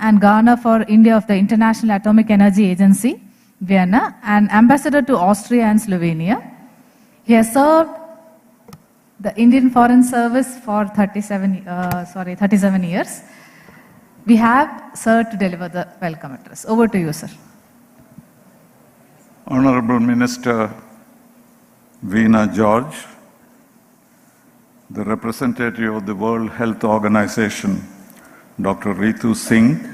and Governor for India of the International Atomic Energy Agency, Vienna, and Ambassador to Austria and Slovenia. He has served the Indian Foreign Service for 37 years. We have Sir to deliver the welcome address. Over to you, sir. Honorable Minister Veena George, the representative of the World Health Organization, Dr. Ritu Singh,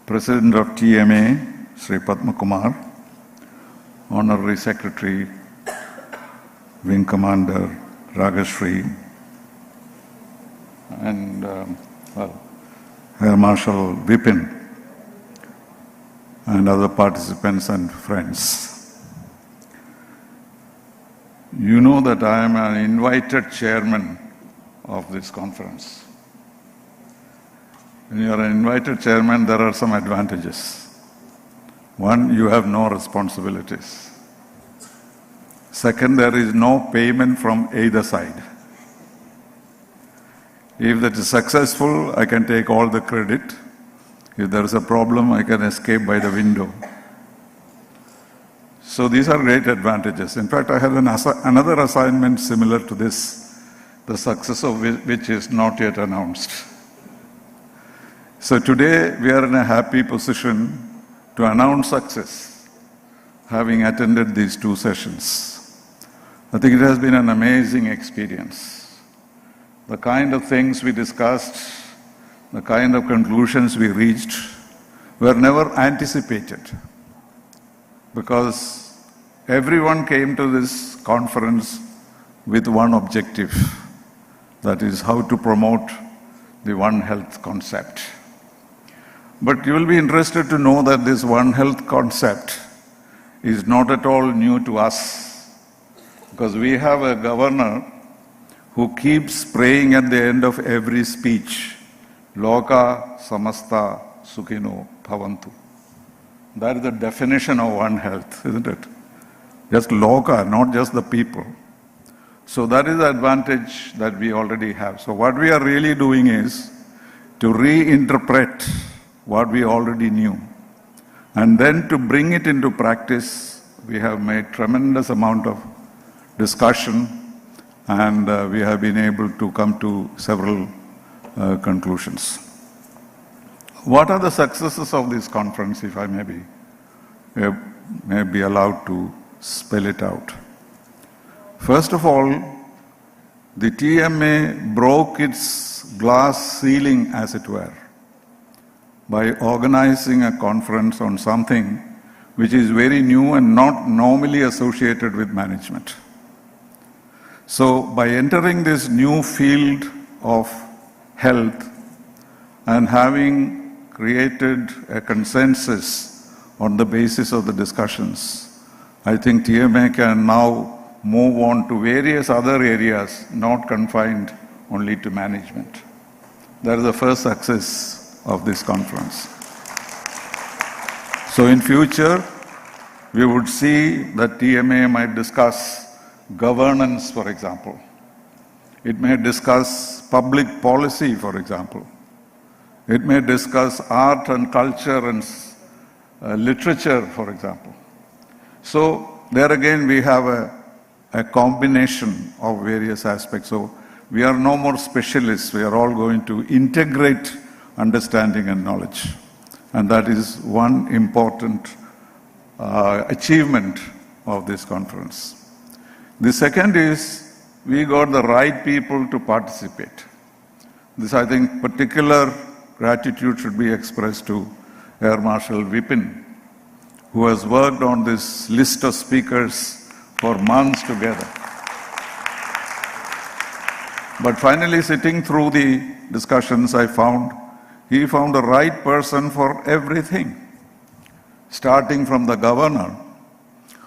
President of TMA, Sri Padma Kumar, Honorary Secretary, Wing Commander Ragashri, and Air Marshal Vipin, and other participants and friends. You know that I am an invited chairman of this conference. When you are an invited chairman, there are some advantages. One, you have no responsibilities. Second, there is no payment from either side. If that is successful, I can take all the credit. If there is a problem, I can escape by the window. So these are great advantages. In fact, I had another assignment similar to this, the success of which is not yet announced. So today, we are in a happy position to announce success, having attended these two sessions. I think it has been an amazing experience. The kind of things we discussed, the kind of conclusions we reached were never anticipated, because everyone came to this conference with one objective, that is how to promote the One Health concept. But you will be interested to know that this One Health concept is not at all new to us, because we have a governor who keeps praying at the end of every speech, Loka Samasta Sukhino Bhavantu. That is the definition of One Health, isn't it? Just Loka, not just the people. So that is the advantage that we already have. So what we are really doing is to reinterpret what we already knew. And then to bring it into practice, we have made tremendous amount of discussion, and we have been able to come to several conclusions. What are the successes of this conference, if I may be allowed to spell it out? First of all, the TMA broke its glass ceiling, as it were, by organizing a conference on something which is very new and not normally associated with management. So by entering this new field of health and having created a consensus on the basis of the discussions, I think TMA can now move on to various other areas, not confined only to management. That is the first success of this conference. So in future, we would see that TMA might discuss governance, for example. It may discuss public policy, for example. It may discuss art and culture and literature, for example. So there again we have a combination of various aspects. So we are no more specialists. We are all going to integrate understanding and knowledge. And that is one important achievement of this conference. The second is we got the right people to participate. This, I think, particular gratitude should be expressed to Air Marshal Vipin, who has worked on this list of speakers for months together. But finally, sitting through the discussions, he found the right person for everything, starting from the governor,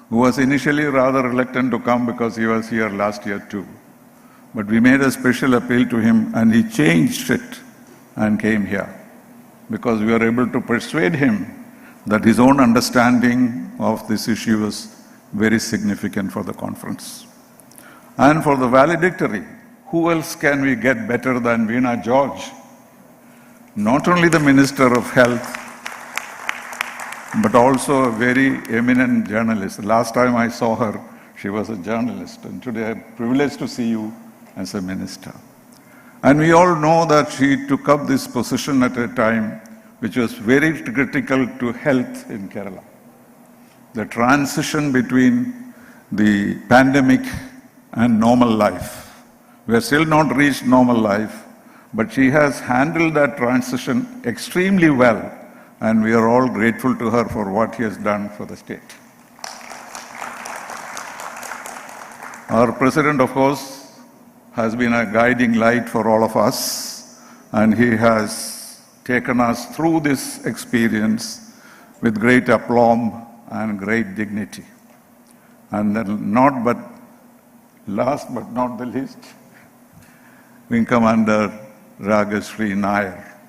who was initially rather reluctant to come because he was here last year too. But we made a special appeal to him, and he changed it and came here, because we were able to persuade him that his own understanding of this issue was very significant for the conference. And for the valedictory, who else can we get better than Veena George? not only the Minister of Health, but also a very eminent journalist. Last time I saw her, she was a journalist, and today I'm privileged to see you as a minister. And we all know that she took up this position at a time which was very critical to health in Kerala. The transition between the pandemic and normal life. We have still not reached normal life, but she has handled that transition extremely well, and we are all grateful to her for what she has done for the state. Our president, of course, has been a guiding light for all of us, and he has taken us through this experience with great aplomb and great dignity. And then last but not the least, Wing Commander Ragashri Nair,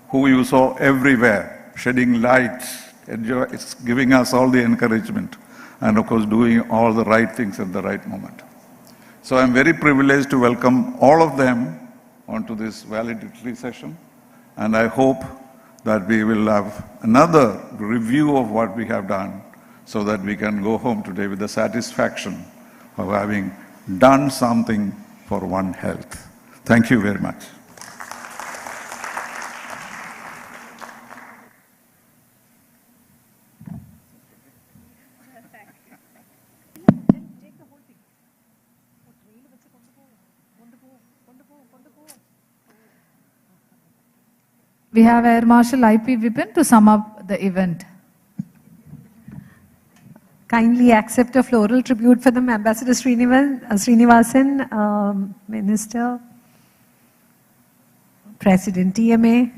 who you saw everywhere, shedding light, giving us all the encouragement, and of course doing all the right things at the right moment. So I'm very privileged to welcome all of them onto this valedictory session, and I hope that we will have another review of what we have done so that we can go home today with the satisfaction of having done something for One Health. Thank you very much. We have Air Marshal IP Vipin to sum up the event. Kindly accept a floral tribute for them, Ambassador Srinivasan, Minister, President TMA,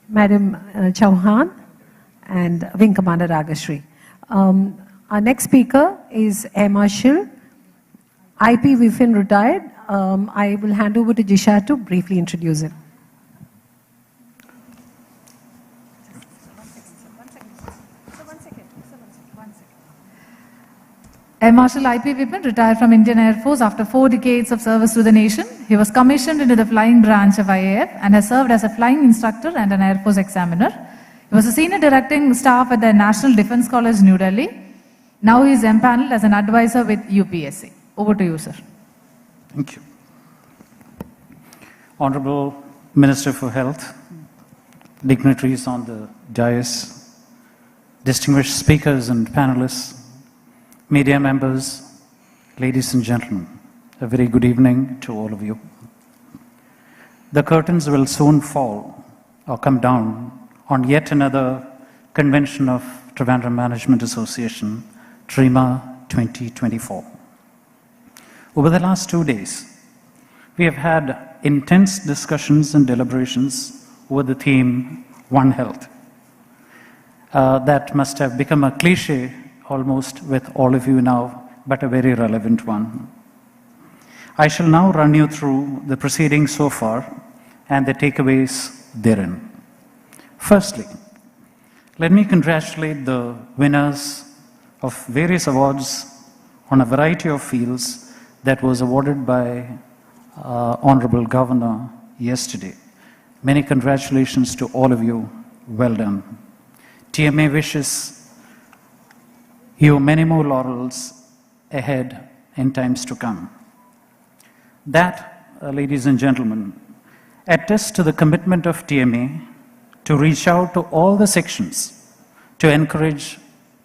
Madam Chauhan, and Wing Commander Ragashri. Our next speaker is Air Marshal IP Vipin, retired. I will hand over to Jisha to briefly introduce him. Air Marshal IP Vipin retired from Indian Air Force after 4 decades of service to the nation. He was commissioned into the flying branch of IAF and has served as a flying instructor and an Air Force examiner. He was a senior directing staff at the National Defence College, New Delhi. Now he is empaneled as an advisor with UPSC. Over to you, sir. Thank you. Honorable Minister for Health, dignitaries on the dais, distinguished speakers and panelists, media members, ladies and gentlemen, a very good evening to all of you. The curtains will soon fall or come down on yet another convention of Trivandrum Management Association, TRIMA 2024. Over the last 2 days, we have had intense discussions and deliberations over the theme One Health. That must have become a cliche almost with all of you now, but a very relevant one. I shall now run you through the proceedings so far and the takeaways therein. Firstly, let me congratulate the winners of various awards on a variety of fields that was awarded by Honorable Governor yesterday. Many congratulations to all of you. Well done. TMA wishes you many more laurels ahead in times to come. That, ladies and gentlemen, attests to the commitment of TMA to reach out to all the sections to encourage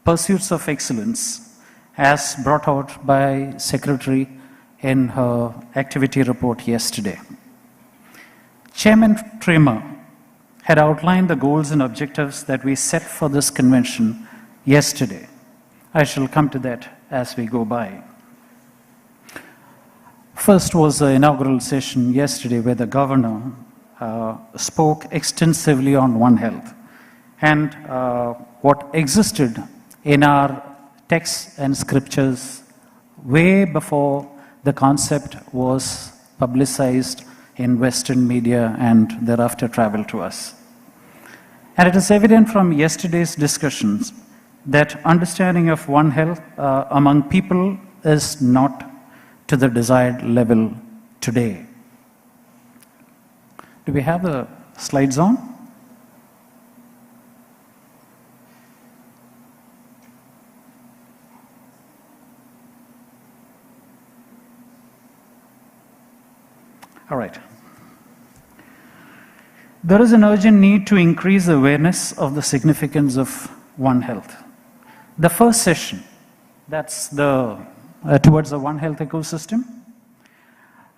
pursuits of excellence as brought out by Secretary in her activity report yesterday. Chairman TRIMA had outlined the goals and objectives that we set for this convention yesterday. I shall come to that as we go by. First was the inaugural session yesterday where the governor spoke extensively on One Health and what existed in our texts and scriptures way before the concept was publicized in Western media and thereafter traveled to us. And it is evident from yesterday's discussions that understanding of One Health among people is not to the desired level today. Do we have the slides on? All right. There is an urgent need to increase awareness of the significance of One Health. The first session, that's the towards the One Health ecosystem.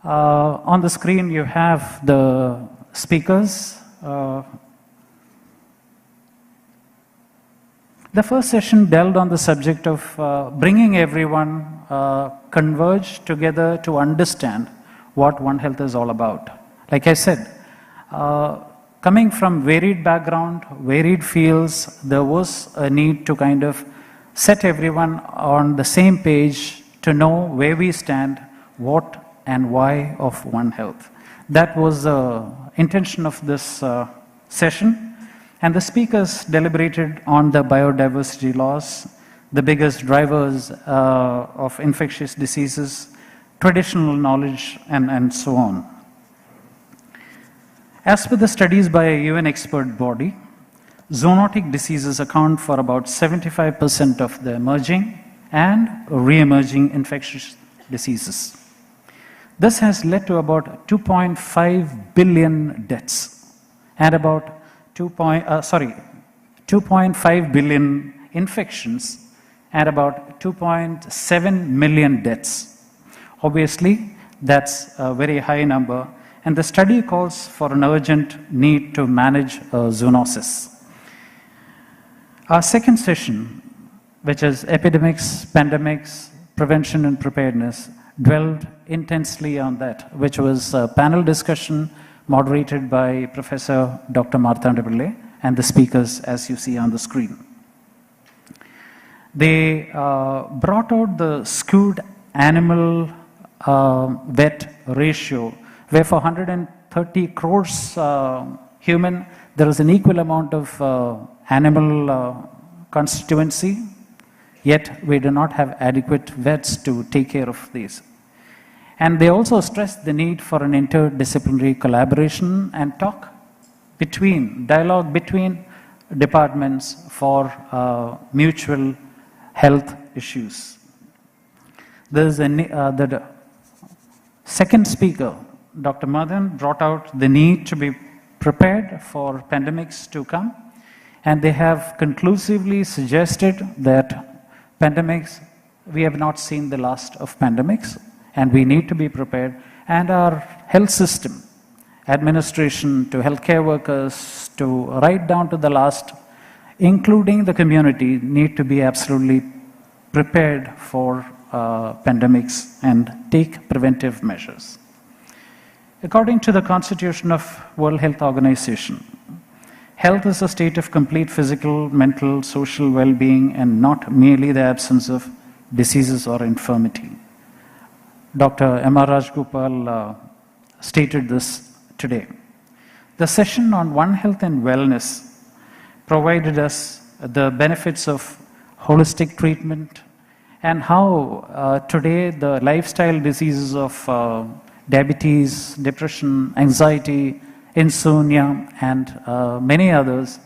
On the screen, you have the speakers. The first session delved on the subject of bringing everyone converge together to understand what One Health is all about. Like I said, coming from varied background, varied fields, there was a need to kind of set everyone on the same page to know where we stand, what and why of One Health. That was the intention of this session. And the speakers deliberated on the biodiversity loss, the biggest drivers of infectious diseases, traditional knowledge, and so on. As per the studies by a UN expert body, zoonotic diseases account for about 75% of the emerging and re-emerging infectious diseases. This has led to about 2.5 billion deaths and about 2.5 billion infections and about 2.7 million deaths. Obviously, that's a very high number, and the study calls for an urgent need to manage zoonosis. Our second session, which is epidemics, pandemics, prevention and preparedness, dwelled intensely on that, which was a panel discussion moderated by Professor Dr. Marthanda Pillai and the speakers as you see on the screen. They brought out the skewed animal vet ratio, where for 130 crores human, there is an equal amount of animal constituency, yet we do not have adequate vets to take care of these. And they also stressed the need for an interdisciplinary collaboration and dialogue between departments for mutual health issues. There is the second speaker, Dr. Madan, brought out the need to be prepared for pandemics to come, and they have conclusively suggested that pandemics, we have not seen the last of pandemics, and we need to be prepared, and our health system, administration to healthcare workers, to right down to the last, including the community, need to be absolutely prepared for pandemics and take preventive measures. According to the Constitution of World Health Organization, health is a state of complete physical, mental, social well-being and not merely the absence of diseases or infirmity. Dr. M.R. Rajgopal stated this today. The session on One Health and Wellness provided us the benefits of holistic treatment and how today the lifestyle diseases of diabetes, depression, anxiety, insomnia, and many others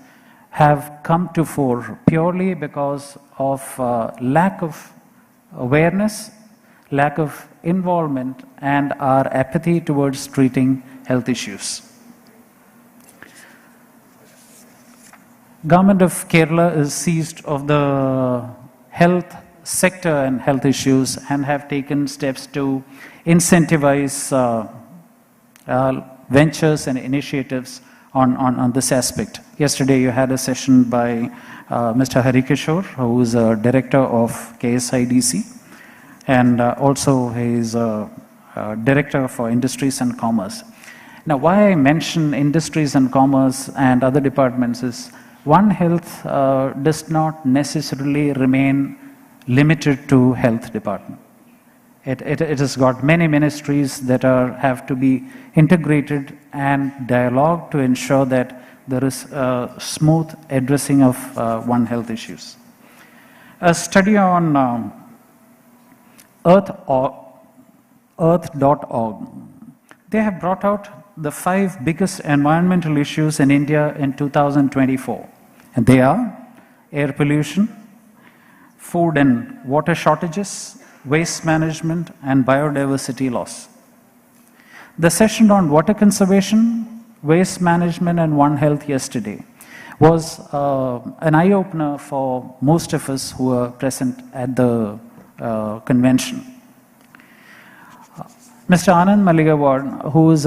have come to fore purely because of lack of awareness, lack of involvement, and our apathy towards treating health issues. Government of Kerala is seized of the health sector and health issues and have taken steps to incentivize ventures and initiatives on this aspect. Yesterday you had a session by Mr. Harikishore, who is a director of KSIDC, and also he is a director for industries and commerce. Now, why I mention industries and commerce and other departments is One Health does not necessarily remain limited to health department. It has got many ministries that have to be integrated and dialogue to ensure that there is a smooth addressing of One Health issues. A study on Earth.org, they have brought out the 5 biggest environmental issues in India in 2024. And they are air pollution, food and water shortages, waste management, and biodiversity loss. The session on water conservation, waste management, and One Health yesterday was an eye-opener for most of us who were present at the convention. Mr. Anand Maligawad, who is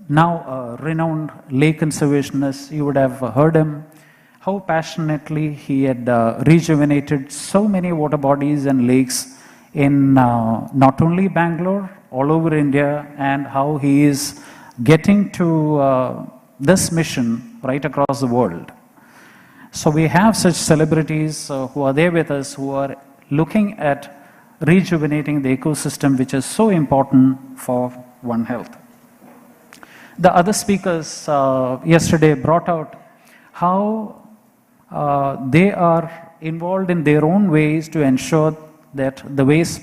now a renowned lake conservationist, you would have heard him, how passionately he had rejuvenated so many water bodies and lakes in not only Bangalore, all over India, and how he is getting to this mission right across the world. So we have such celebrities who are there with us, who are looking at rejuvenating the ecosystem, which is so important for One Health. The other speakers yesterday brought out how they are involved in their own ways to ensure that the waste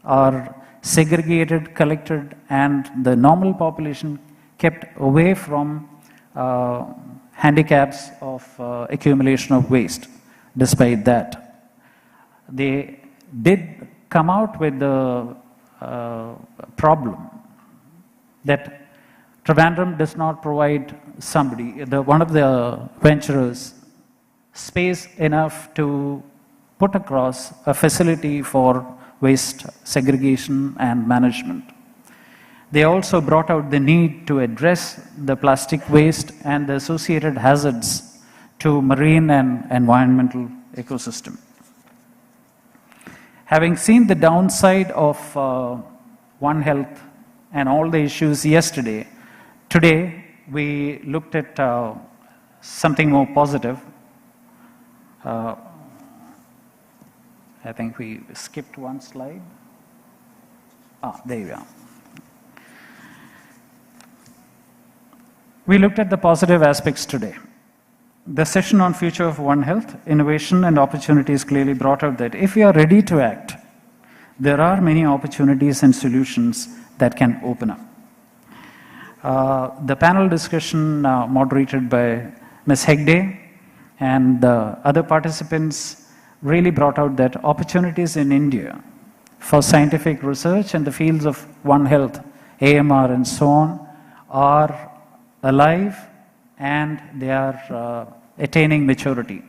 are segregated, collected, and the normal population kept away from handicaps of accumulation of waste. Despite that, they did come out with the problem that Trivandrum does not provide somebody, one of the venturers, space enough to put across a facility for waste segregation and management. They also brought out the need to address the plastic waste and the associated hazards to marine and environmental ecosystem. Having seen the downside of One Health and all the issues yesterday, today we looked at something more positive. I think we skipped one slide. There you are. We looked at the positive aspects today. The session on future of One Health, innovation and opportunities clearly brought out that if we are ready to act, there are many opportunities and solutions that can open up. The panel discussion moderated by Ms. Hegde and other participants really brought out that opportunities in India for scientific research in the fields of One Health, AMR and so on are alive and they are attaining maturity.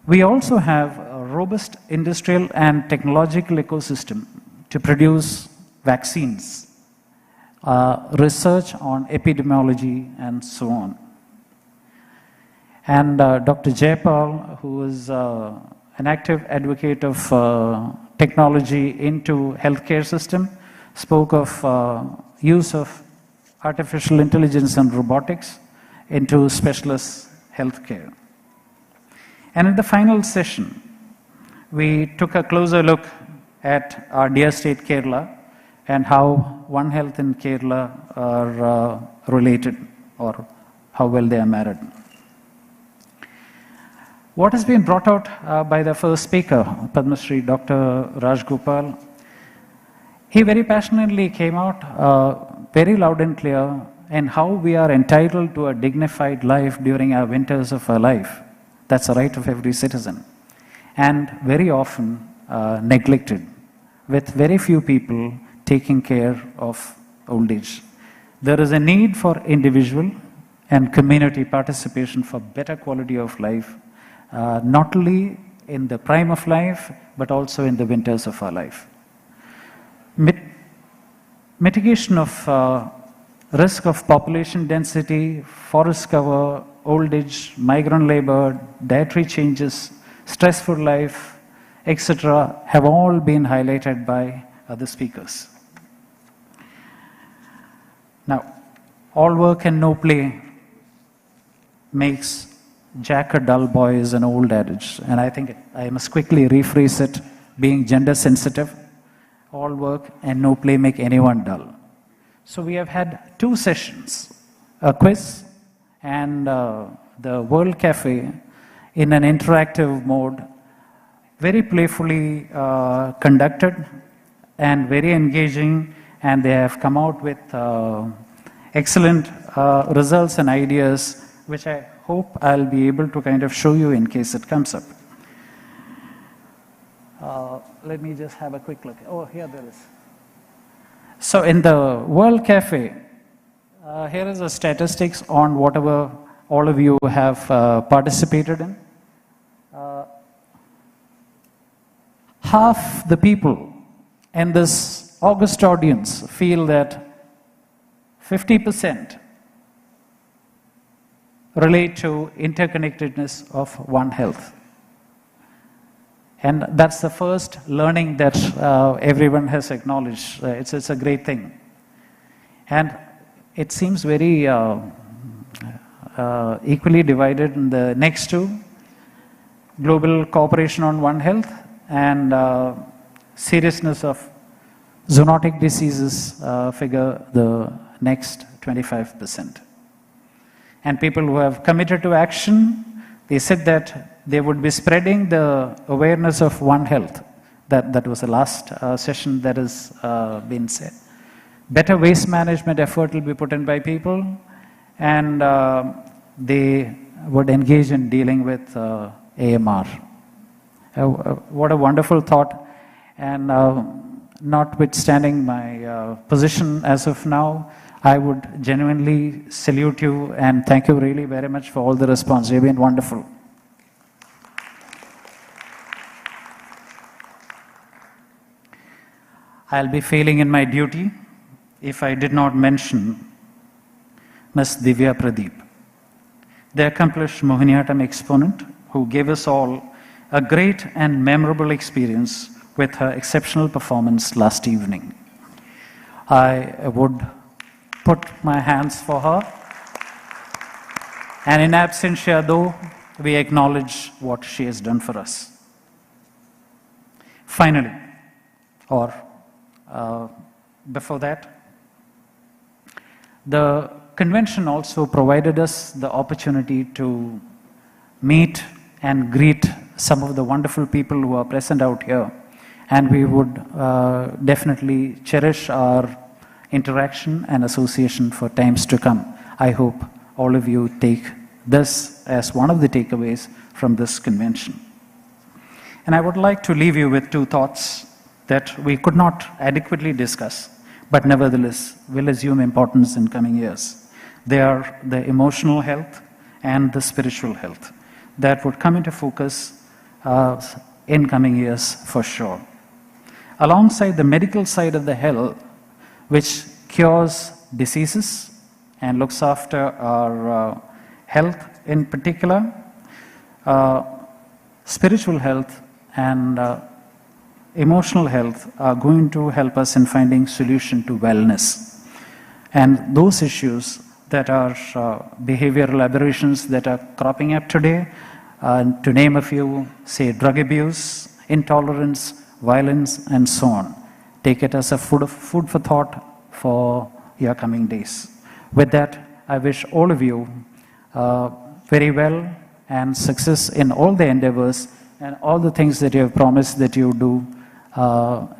We also have a robust industrial and technological ecosystem to produce vaccines, research on epidemiology and so on. And Dr. Jayapal, who is an active advocate of technology into healthcare system, spoke of use of artificial intelligence and robotics into specialist healthcare. And in the final session, we took a closer look at our dear state Kerala and how One Health in Kerala are related, or how well they are married. What has been brought out by the first speaker, Padma Shri Dr. Raj Gopal, he very passionately came out very loud and clear in how we are entitled to a dignified life during our winters of our life. That's a right of every citizen. And very often neglected, with very few people taking care of old age. There is a need for individual and community participation for better quality of life, not only in the prime of life, but also in the winters of our life. Mitigation of risk of population density, forest cover, old age, migrant labor, dietary changes, stressful life, etc. have all been highlighted by other speakers. Now, all work and no play makes Jack a dull boy is an old adage, and I think I must quickly rephrase it, being gender sensitive. All work and no play make anyone dull. So we have had 2 sessions, a quiz and the World Cafe in an interactive mode, very playfully conducted and very engaging and they have come out with excellent results and ideas, which I hope I'll be able to kind of show you in case it comes up. Let me just have a quick look. Oh, here there is. So in the World Cafe, here is the statistics on whatever all of you have participated in. Half the people in this august audience feel that 50% relate to interconnectedness of One Health. And that's the first learning that everyone has acknowledged. It's a great thing. And it seems very equally divided in the next two, global cooperation on One Health and seriousness of zoonotic diseases figure the next 25%. And people who have committed to action, they said that they would be spreading the awareness of One Health. That was the last session that has been said. Better waste management effort will be put in by people, and they would engage in dealing with AMR. What a wonderful thought, and notwithstanding my position as of now, I would genuinely salute you and thank you really very much for all the response. You've been wonderful. I'll be failing in my duty if I did not mention Ms. Divya Pradeep, the accomplished Mohiniyattam exponent who gave us all a great and memorable experience with her exceptional performance last evening. I would put my hands for her, and in absentia though, we acknowledge what she has done for us. Finally, or before that, the convention also provided us the opportunity to meet and greet some of the wonderful people who are present out here, and we would definitely cherish our interaction and association for times to come. I hope all of you take this as one of the takeaways from this convention. And I would like to leave you with two thoughts that we could not adequately discuss, but nevertheless will assume importance in coming years. They are the emotional health and the spiritual health that would come into focus in coming years for sure. Alongside the medical side of the health, which cures diseases and looks after our health in particular, spiritual health and emotional health are going to help us in finding solution to wellness. And those issues that are behavioral aberrations that are cropping up today, to name a few, say drug abuse, intolerance, violence, and so on. Take it as a food for thought for your coming days. With that, I wish all of you very well and success in all the endeavors and all the things that you have promised that you do.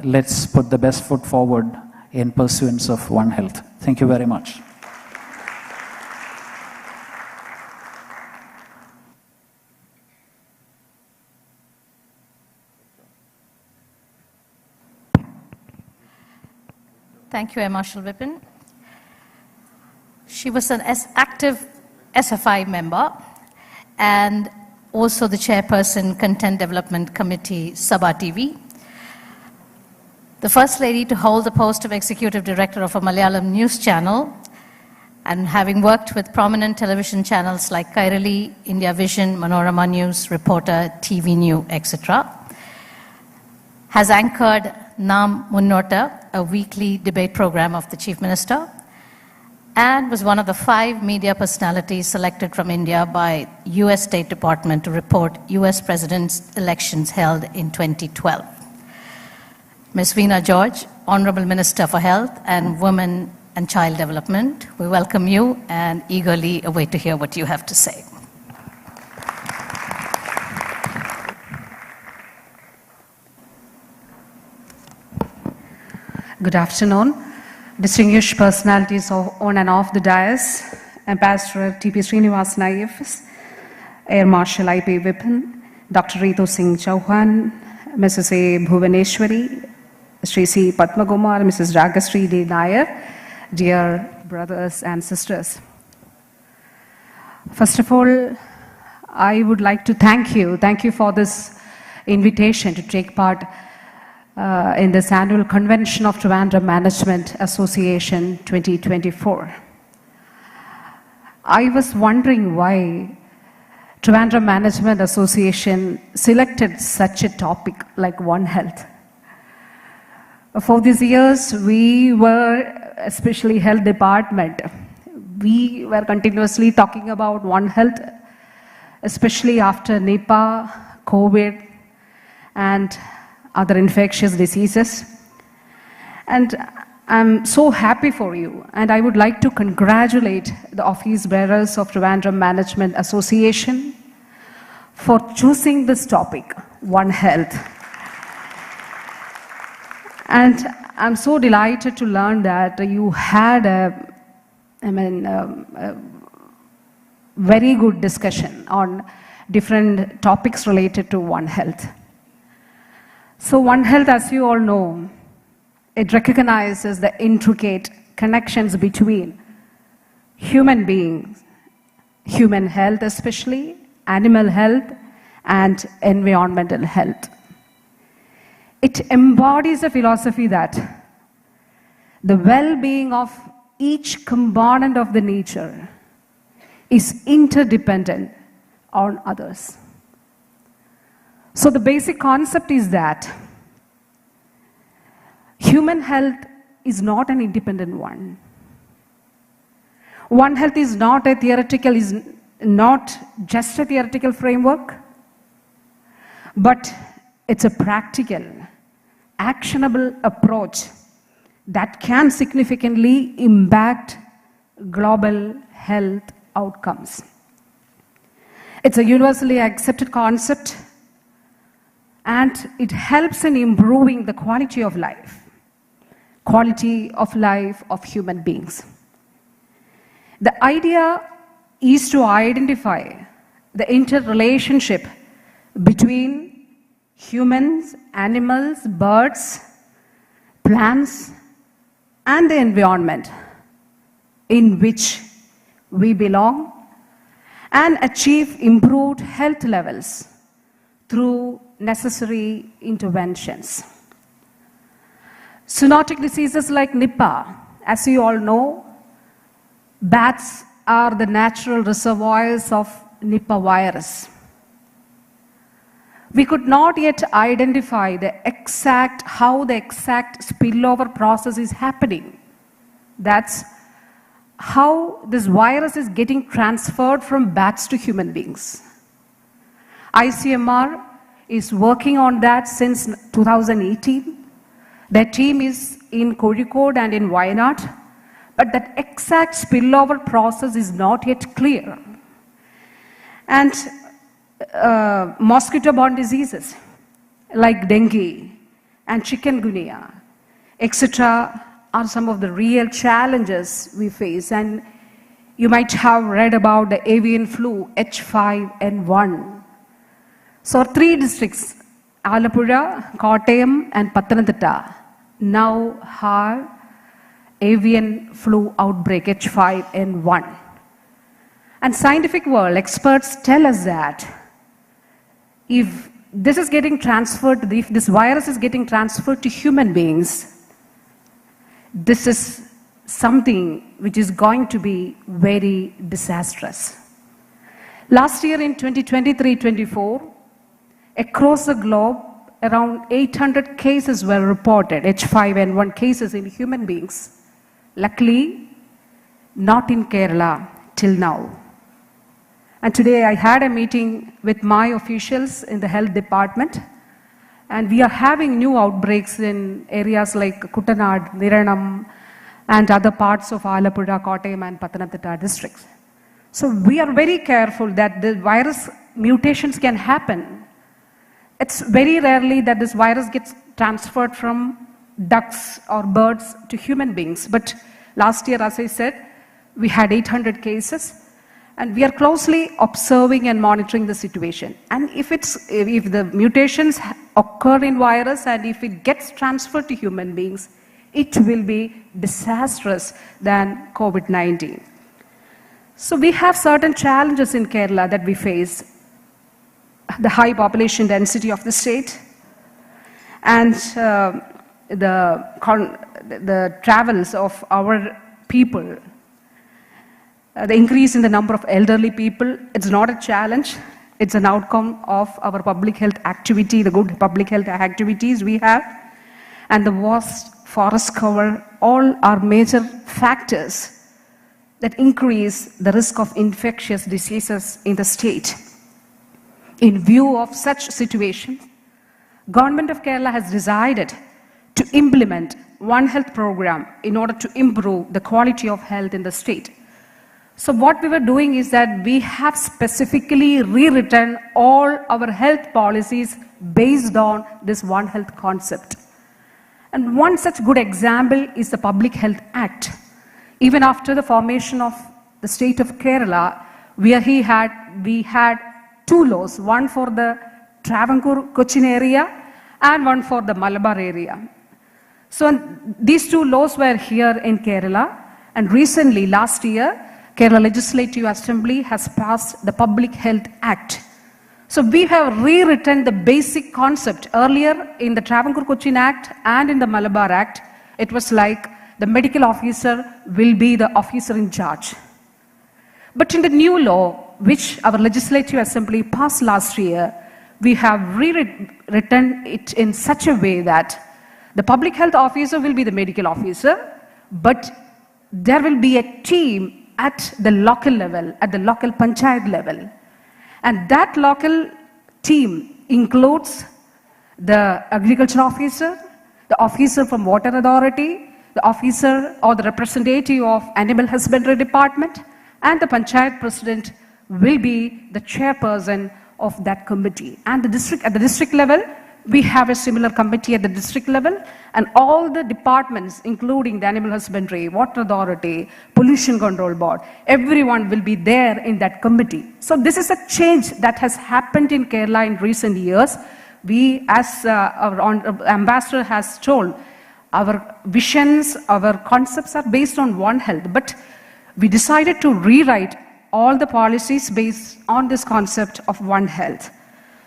Let's put the best foot forward in pursuance of One Health. Thank you very much. Thank you, Marshal Vipin. She was an active SFI member and also the chairperson, Content Development Committee, Sabha TV. The first lady to hold the post of executive director of a Malayalam news channel, and having worked with prominent television channels like Kairali, India Vision, Manorama News, Reporter, TV New, etc., has anchored Nam Munnota, a weekly debate program of the Chief Minister, and was one of the 5 media personalities selected from India by US State Department to report US President's elections held in 2012. Ms. Veena George, Honorable Minister for Health and Women and Child Development, we welcome you and eagerly await to hear what you have to say. Good afternoon. distinguished personalities on and off the dais, Ambassador T.P. Srinivasan IFS, Air Marshal I.P. Vipin, Dr. Ritu Singh Chauhan, Mrs. A. Bhuvaneshwari, Sri C. Padmagumar, Mrs. Ragasri D. Nair, dear brothers and sisters. First of all, I would like to thank you. Thank you for this invitation to take part in this annual convention of Trivandrum Management Association 2024. I was wondering why Trivandrum Management Association selected such a topic like One Health. For these years, we were, especially health department, we were continuously talking about One Health, especially after Nipah, COVID, and other infectious diseases. And I'm so happy for you, and I would like to congratulate the office bearers of Trivandrum Management Association for choosing this topic, One Health. And I'm so delighted to learn that you had a very good discussion on different topics related to One Health. So One Health, as you all know, it recognizes the intricate connections between human beings, human health especially, animal health, and environmental health. It embodies a philosophy that the well-being of each component of the nature is interdependent on others. So the basic concept is that human health is not an independent one. One Health is not just a theoretical framework, but it's a practical, actionable approach that can significantly impact global health outcomes. It's a universally accepted concept, and it helps in improving the quality of life of human beings. The idea is to identify the interrelationship between humans, animals, birds, plants, and the environment in which we belong, and achieve improved health levels through necessary interventions. Zoonotic diseases like Nipah, as you all know, bats are the natural reservoirs of Nipah virus. We could not yet identify how the exact spillover process is happening. That's how this virus is getting transferred from bats to human beings. ICMR is working on that since 2018. Their team is in Kozhikode and in Wayanad, but that exact spillover process is not yet clear. And mosquito-borne diseases like dengue and chikungunya, etc., are some of the real challenges we face. And you might have read about the avian flu H5N1. So 3 districts, Alappuzha, Kottayam, and Pathanamthitta, now have avian flu outbreak H5N1. And scientific world experts tell us that if this is getting transferred, if this virus is getting transferred to human beings, this is something which is going to be very disastrous. Last year in 2023-24, across the globe, around 800 cases were reported, H5N1 cases in human beings. Luckily, not in Kerala till now. And today I had a meeting with my officials in the health department, and we are having new outbreaks in areas like Kuttanad, Niranam, and other parts of Alappuzha, Kottayam, and Pathanamthitta districts. So we are very careful that the virus mutations can happen. It's very rarely that this virus gets transferred from ducks or birds to human beings. But last year, as I said, we had 800 cases. And we are closely observing and monitoring the situation. And if the mutations occur in virus and if it gets transferred to human beings, it will be disastrous than COVID-19. So we have certain challenges in Kerala that we face. The high population density of the state and the travels of our people. The increase in the number of elderly people, it's not a challenge. It's an outcome of our public health activity, the good public health activities we have. And the vast forest cover, all are major factors that increase the risk of infectious diseases in the state. In view of such situation, Government of Kerala has decided to implement One Health program in order to improve the quality of health in the state. So what we were doing is that we have specifically rewritten all our health policies based on this One Health concept. And one such good example is the Public Health Act. Even after the formation of the state of Kerala, we had two laws, one for the Travancore Cochin area and one for the Malabar area. So these two laws were here in Kerala, and recently, last year, Kerala Legislative Assembly has passed the Public Health Act. So we have rewritten the basic concept. Earlier in the Travancore Cochin Act and in the Malabar Act, it was like the medical officer will be the officer in charge. But in the new law, which our Legislative Assembly passed last year, we have rewritten it in such a way that the public health officer will be the medical officer, but there will be a team at the local level, at the local panchayat level. And that local team includes the agriculture officer, the officer from water authority, the officer or the representative of animal husbandry department, and the panchayat president will be the chairperson of that committee. And at the district level, we have a similar committee at the district level, and all the departments, including the animal husbandry, water authority, pollution control board, everyone will be there in that committee. So this is a change that has happened in Kerala in recent years. We, as our ambassador has told, our visions, our concepts are based on One Health, but we decided to rewrite all the policies based on this concept of One Health.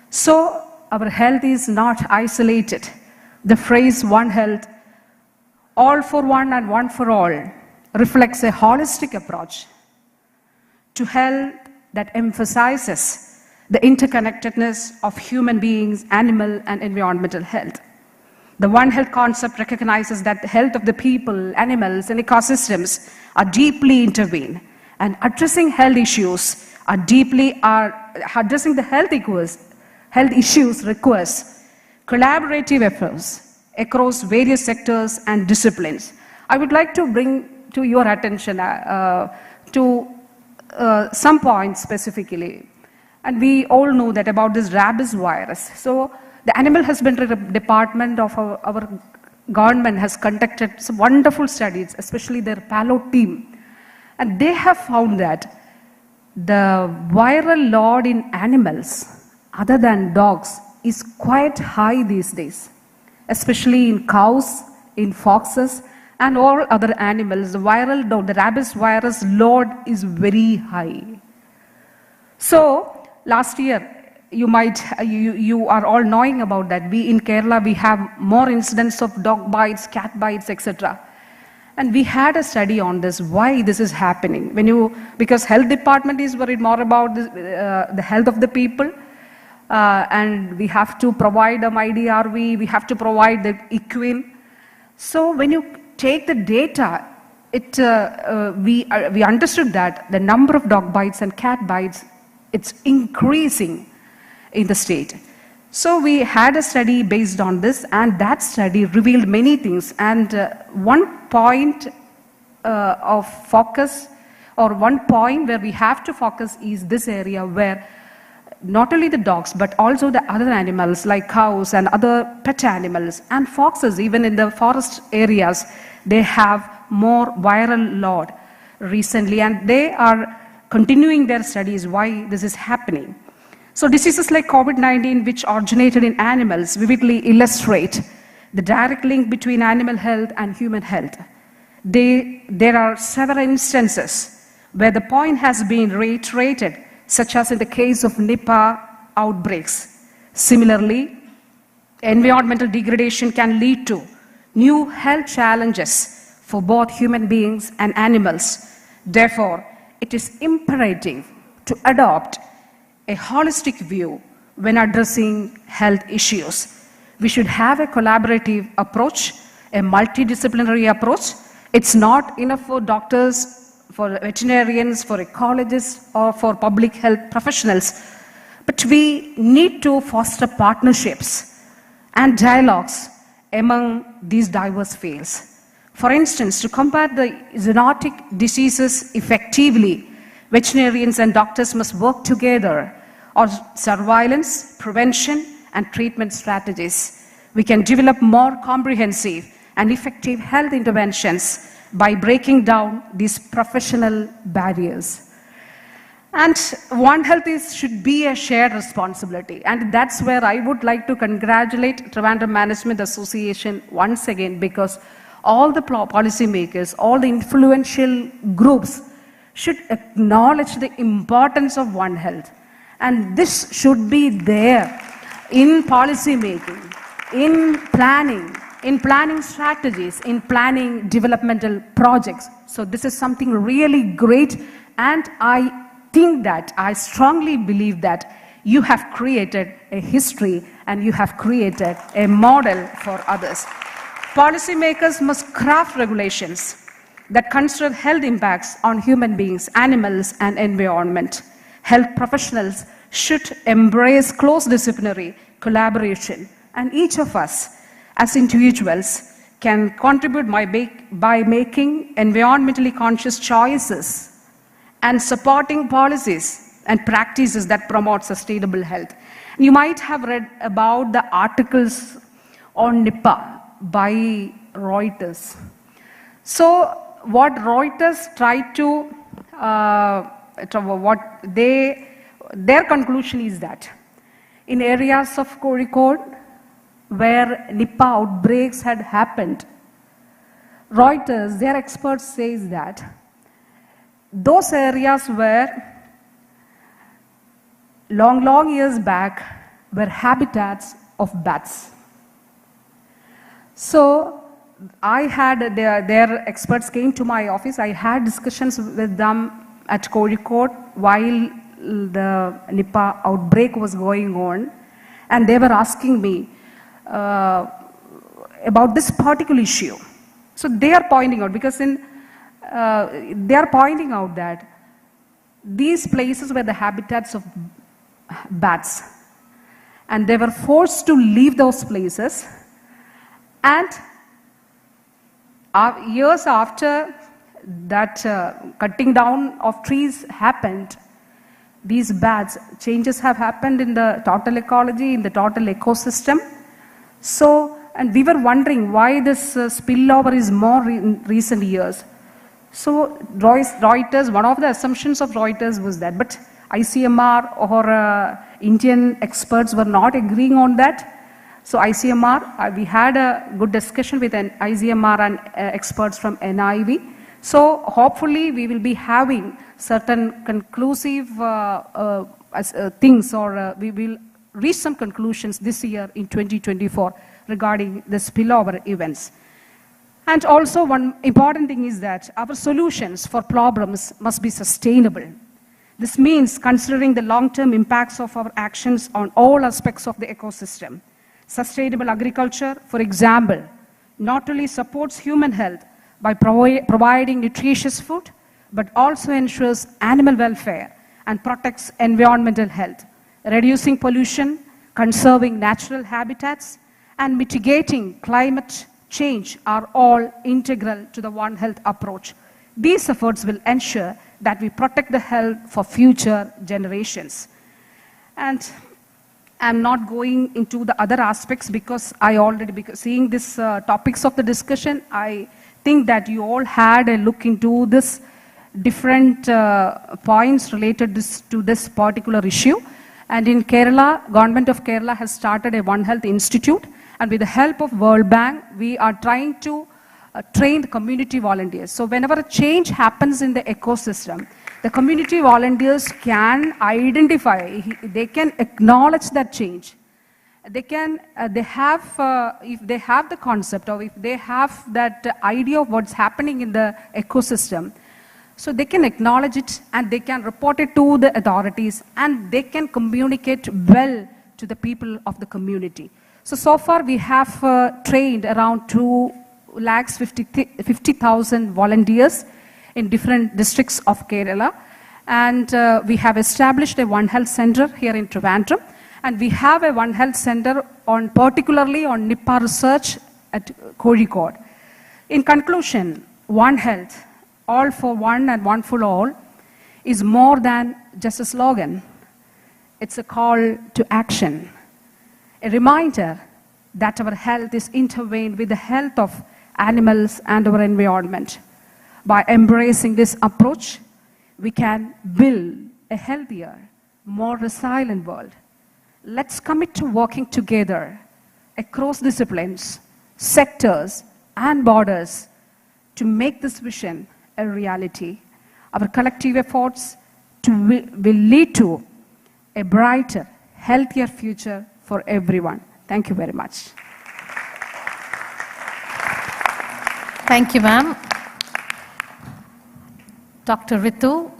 So our health is not isolated. The phrase One Health, all for one and one for all, reflects a holistic approach to health that emphasizes the interconnectedness of human beings, animal and environmental health. The One Health concept recognizes that the health of the people, animals and ecosystems are deeply intertwined, and addressing health issues health issues requires collaborative efforts across various sectors and disciplines. I would like to bring to your attention to some points specifically. And we all know that about this rabies virus. So the animal husbandry department of our government has conducted some wonderful studies, especially their PALO team. And they have found that the viral load in animals other than dogs is quite high these days, especially in cows, in foxes, and all other animals. The rabies virus load is very high. So last year, you are all knowing about that. We in Kerala, we have more incidents of dog bites, cat bites, etc. And we had a study on this, why this is happening. Because health department is worried more about the health of the people, and we have to provide a IDRV, we have to provide the equine. So when you take the data, we understood that the number of dog bites and cat bites, it's increasing in the state. So we had a study based on this, and that study revealed many things. And one point of focus, or one point where we have to focus, is this area where not only the dogs, but also the other animals like cows and other pet animals and foxes, even in the forest areas, they have more viral load recently, and they are continuing their studies why this is happening. So diseases like COVID-19, which originated in animals, vividly illustrate the direct link between animal health and human health. There are several instances where the point has been reiterated, such as in the case of Nipah outbreaks. Similarly, environmental degradation can lead to new health challenges for both human beings and animals. Therefore, it is imperative to adopt a holistic view when addressing health issues. We should have a collaborative approach, a multidisciplinary approach. It's not enough for doctors, for veterinarians, for ecologists, or for public health professionals. But we need to foster partnerships and dialogues among these diverse fields. For instance, to combat the zoonotic diseases effectively, veterinarians and doctors must work together on surveillance, prevention, and treatment strategies. We can develop more comprehensive and effective health interventions by breaking down these professional barriers. And One Health should be a shared responsibility. And that's where I would like to congratulate Trivandrum Management Association once again, because all the policymakers, all the influential groups should acknowledge the importance of One Health. And this should be there in policy making, in planning strategies, in planning developmental projects. So this is something really great, and I strongly believe that you have created a history and you have created a model for others. Policymakers must craft regulations that consider health impacts on human beings, animals, and environment. Health professionals should embrace close disciplinary collaboration, and each of us as individuals can contribute by making environmentally conscious choices and supporting policies and practices that promote sustainable health. You might have read about the articles on Nipah by Reuters. So what Reuters tried to, their conclusion is that in areas of Kozhikode where Nipah outbreaks had happened, Reuters, their experts says that those areas were long years back were habitats of bats. So their experts came to my office. I had discussions with them at Kozhikode while the Nipah outbreak was going on, and they were asking me about this particular issue. So they are pointing out, because they are pointing out that these places were the habitats of bats, and they were forced to leave those places. And years after that cutting down of trees happened, these bats, changes have happened in the total ecology, in the total ecosystem. So, and we were wondering why this spillover is more in recent years. So Reuters, one of the assumptions of Reuters was that, but ICMR or Indian experts were not agreeing on that. So ICMR, we had a good discussion with an ICMR and experts from NIV. So hopefully we will be having certain conclusive things, or we will reach some conclusions this year in 2024 regarding the spillover events. And also one important thing is that our solutions for problems must be sustainable. This means considering the long-term impacts of our actions on all aspects of the ecosystem. Sustainable agriculture, for example, not only supports human health by providing nutritious food, but also ensures animal welfare and protects environmental health. Reducing pollution, conserving natural habitats, and mitigating climate change are all integral to the One Health approach. These efforts will ensure that we protect the health for future generations. And I'm not going into the other aspects because seeing these topics of the discussion, I think that you all had a look into this different points related to this particular issue. And in Kerala, Government of Kerala has started a One Health Institute, and with the help of World Bank, we are trying to train the community volunteers. So whenever a change happens in the ecosystem, the community volunteers can identify, they can acknowledge that change. They can, if they have the concept, or if they have that idea of what's happening in the ecosystem, so they can acknowledge it and they can report it to the authorities, and they can communicate well to the people of the community. So far we have trained around 250,000 volunteers in different districts of Kerala, and we have established a One Health Center here in Trivandrum, and we have a One Health Center particularly on Nipah research at Kozhikode. In conclusion, One Health, all for one and one for all, is more than just a slogan. It's a call to action, a reminder that our health is intertwined with the health of animals and our environment. By embracing this approach, we can build a healthier, more resilient world. Let's commit to working together across disciplines, sectors, and borders to make this vision a reality. Our collective efforts will lead to a brighter, healthier future for everyone. Thank you very much. Thank you, ma'am. Dr. Ritu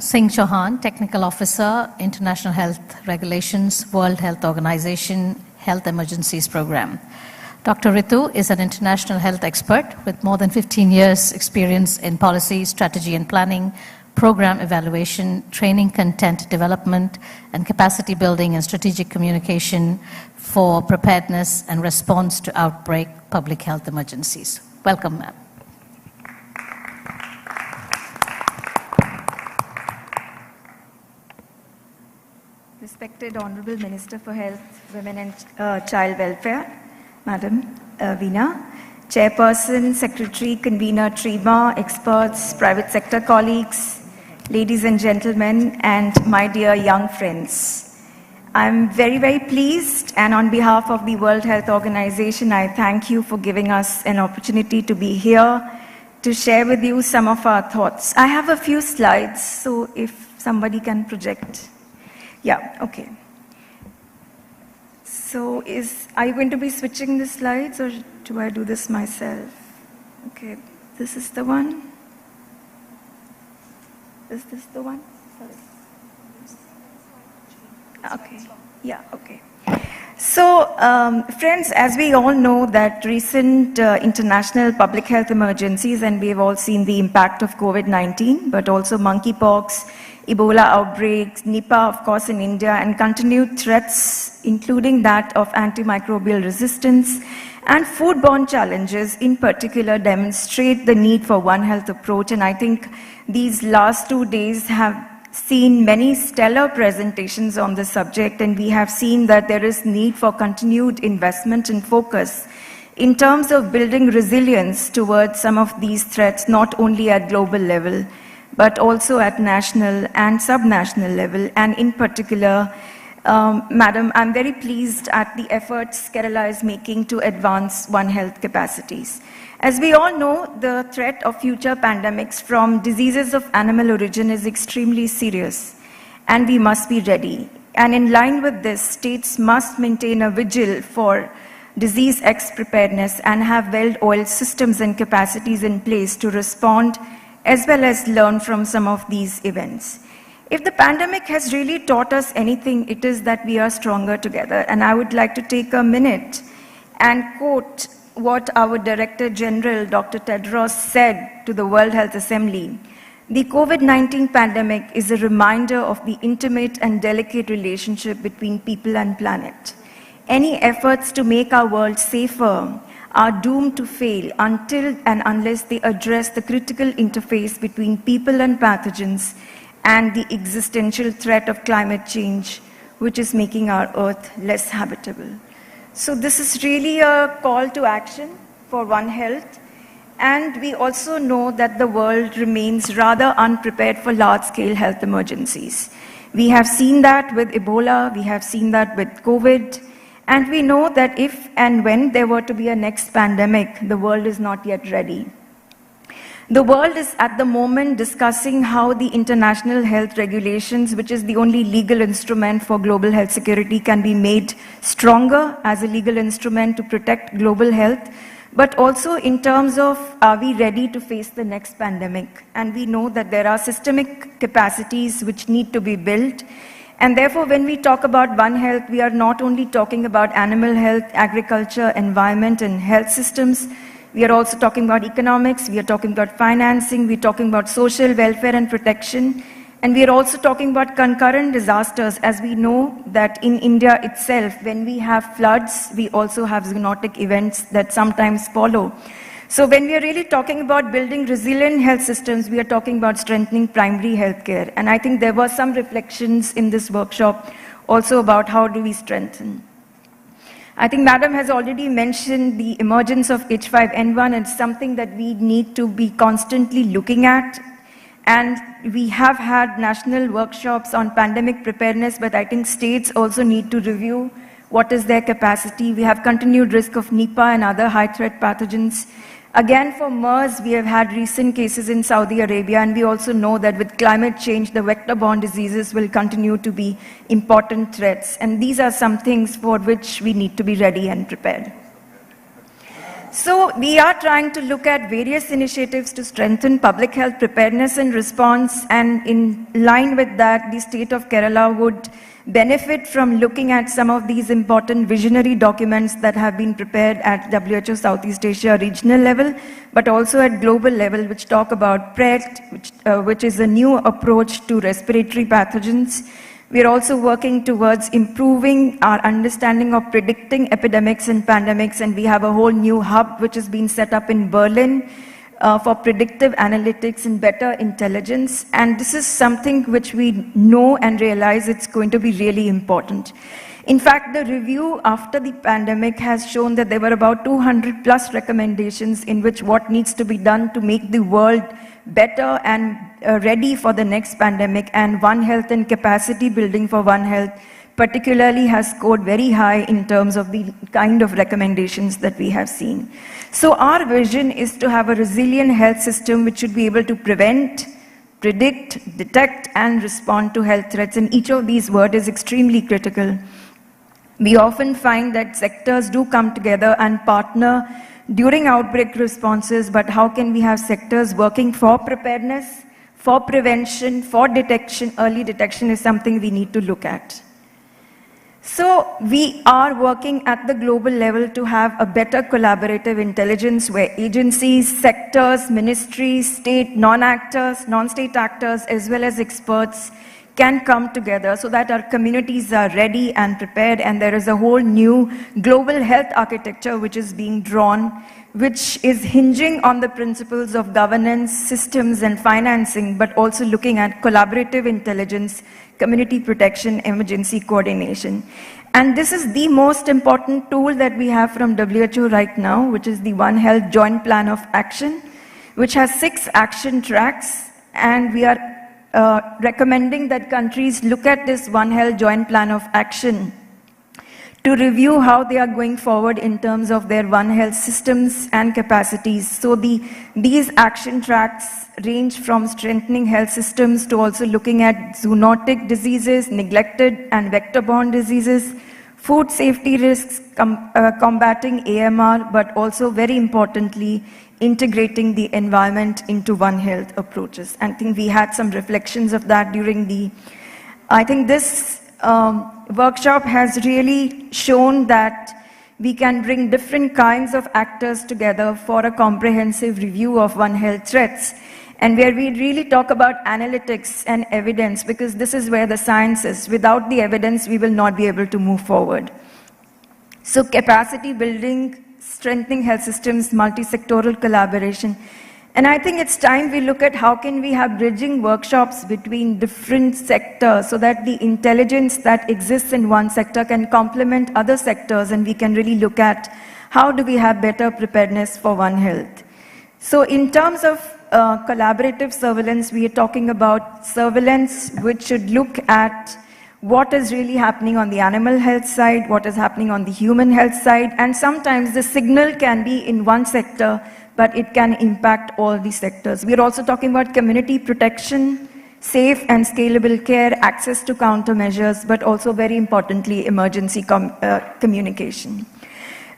Singh Chauhan, Technical Officer, International Health Regulations, World Health Organization, Health Emergencies Program. Dr. Ritu is an international health expert with more than 15 years experience in policy, strategy and planning, program evaluation, training, content development, and capacity building and strategic communication for preparedness and response to outbreak public health emergencies. Welcome, ma'am. Respected Honorable Minister for Health, Women and Child Welfare, Madam Veena, Chairperson, Secretary, Convener, TRIMA, experts, private sector colleagues, ladies and gentlemen, and my dear young friends. I'm very, very pleased, and on behalf of the World Health Organization, I thank you for giving us an opportunity to be here to share with you some of our thoughts. I have a few slides, so if somebody can project. Yeah, okay. So are you going to be switching the slides, or do I do this myself? Okay, this is the one. Is this the one? Sorry. Okay, yeah, okay. So, friends, as we all know that recent international public health emergencies, and we've all seen the impact of COVID-19, but also monkeypox, Ebola outbreaks, Nipah, of course, in India, and continued threats, including that of antimicrobial resistance and foodborne challenges in particular, demonstrate the need for One Health approach. And I think these last 2 days have seen many stellar presentations on the subject, and we have seen that there is need for continued investment and focus in terms of building resilience towards some of these threats, not only at global level, but also at national and subnational level. And in particular, Madam, I'm very pleased at the efforts Kerala is making to advance One Health capacities. As we all know, the threat of future pandemics from diseases of animal origin is extremely serious, and we must be ready. And in line with this, states must maintain a vigil for disease X preparedness and have well-oiled systems and capacities in place to respond as well as learn from some of these events. If the pandemic has really taught us anything, it is that we are stronger together. And I would like to take a minute and quote what our Director General, Dr. Tedros, said to the World Health Assembly. The COVID-19 pandemic is a reminder of the intimate and delicate relationship between people and planet. Any efforts to make our world safer are doomed to fail until and unless they address the critical interface between people and pathogens and the existential threat of climate change, which is making our Earth less habitable. So this is really a call to action for One Health. And we also know that the world remains rather unprepared for large-scale health emergencies. We have seen that with Ebola, we have seen that with COVID, and we know that if and when there were to be a next pandemic, the world is not yet ready. The world is at the moment discussing how the international health regulations, which is the only legal instrument for global health security, can be made stronger as a legal instrument to protect global health, but also in terms of, are we ready to face the next pandemic? And we know that there are systemic capacities which need to be built. And therefore, when we talk about One Health, we are not only talking about animal health, agriculture, environment, and health systems. We are also talking about economics, we are talking about financing, we are talking about social welfare and protection, and we are also talking about concurrent disasters, as we know that in India itself, when we have floods, we also have zoonotic events that sometimes follow. So when we are really talking about building resilient health systems, we are talking about strengthening primary healthcare. And I think there were some reflections in this workshop also about how do we strengthen. I think Madam has already mentioned the emergence of H5N1. It's something that we need to be constantly looking at. And we have had national workshops on pandemic preparedness, but I think states also need to review what is their capacity. We have continued risk of Nipah and other high-threat pathogens. Again, for MERS, we have had recent cases in Saudi Arabia, and we also know that with climate change, the vector-borne diseases will continue to be important threats. And these are some things for which we need to be ready and prepared. So we are trying to look at various initiatives to strengthen public health preparedness and response, and in line with that, the state of Kerala would benefit from looking at some of these important visionary documents that have been prepared at WHO Southeast Asia regional level, but also at global level, which talk about PRET, which is a new approach to respiratory pathogens. We are also working towards improving our understanding of predicting epidemics and pandemics, and we have a whole new hub which has been set up in Berlin for predictive analytics and better intelligence. And this is something which we know and realize it's going to be really important. In fact, the review after the pandemic has shown that there were about 200 plus recommendations in which what needs to be done to make the world better and ready for the next pandemic, and One Health and capacity building for One Health particularly has scored very high in terms of the kind of recommendations that we have seen. So our vision is to have a resilient health system which should be able to prevent, predict, detect, and respond to health threats, and each of these words is extremely critical. We often find that sectors do come together and partner during outbreak responses, but how can we have sectors working for preparedness, for prevention, for detection? Early detection is something we need to look at. So we are working at the global level to have a better collaborative intelligence where agencies, sectors, ministries, state, non-actors, non-state actors, as well as experts can come together so that our communities are ready and prepared, and there is a whole new global health architecture which is being drawn, which is hinging on the principles of governance, systems, and financing, but also looking at collaborative intelligence, community protection, emergency coordination. And this is the most important tool that we have from WHO right now, which is the One Health Joint Plan of Action, which has 6 action tracks, and we are recommending that countries look at this One Health Joint Plan of Action to review how they are going forward in terms of their One Health systems and capacities. So these action tracks range from strengthening health systems to also looking at zoonotic diseases, neglected and vector-borne diseases, food safety risks, combating AMR, but also very importantly, integrating the environment into One Health approaches. I think we had some reflections of that during I think this workshop has really shown that we can bring different kinds of actors together for a comprehensive review of One Health threats, and where we really talk about analytics and evidence, because this is where the science is. Without the evidence, we will not be able to move forward. So capacity building, strengthening health systems, multi-sectoral collaboration. And I think it's time we look at how can we have bridging workshops between different sectors so that the intelligence that exists in one sector can complement other sectors, and we can really look at how do we have better preparedness for One Health. So in terms of collaborative surveillance, we are talking about surveillance which should look at what is really happening on the animal health side, what is happening on the human health side, and sometimes the signal can be in one sector, but it can impact all the sectors. We are also talking about community protection, safe and scalable care, access to countermeasures, but also very importantly, emergency communication.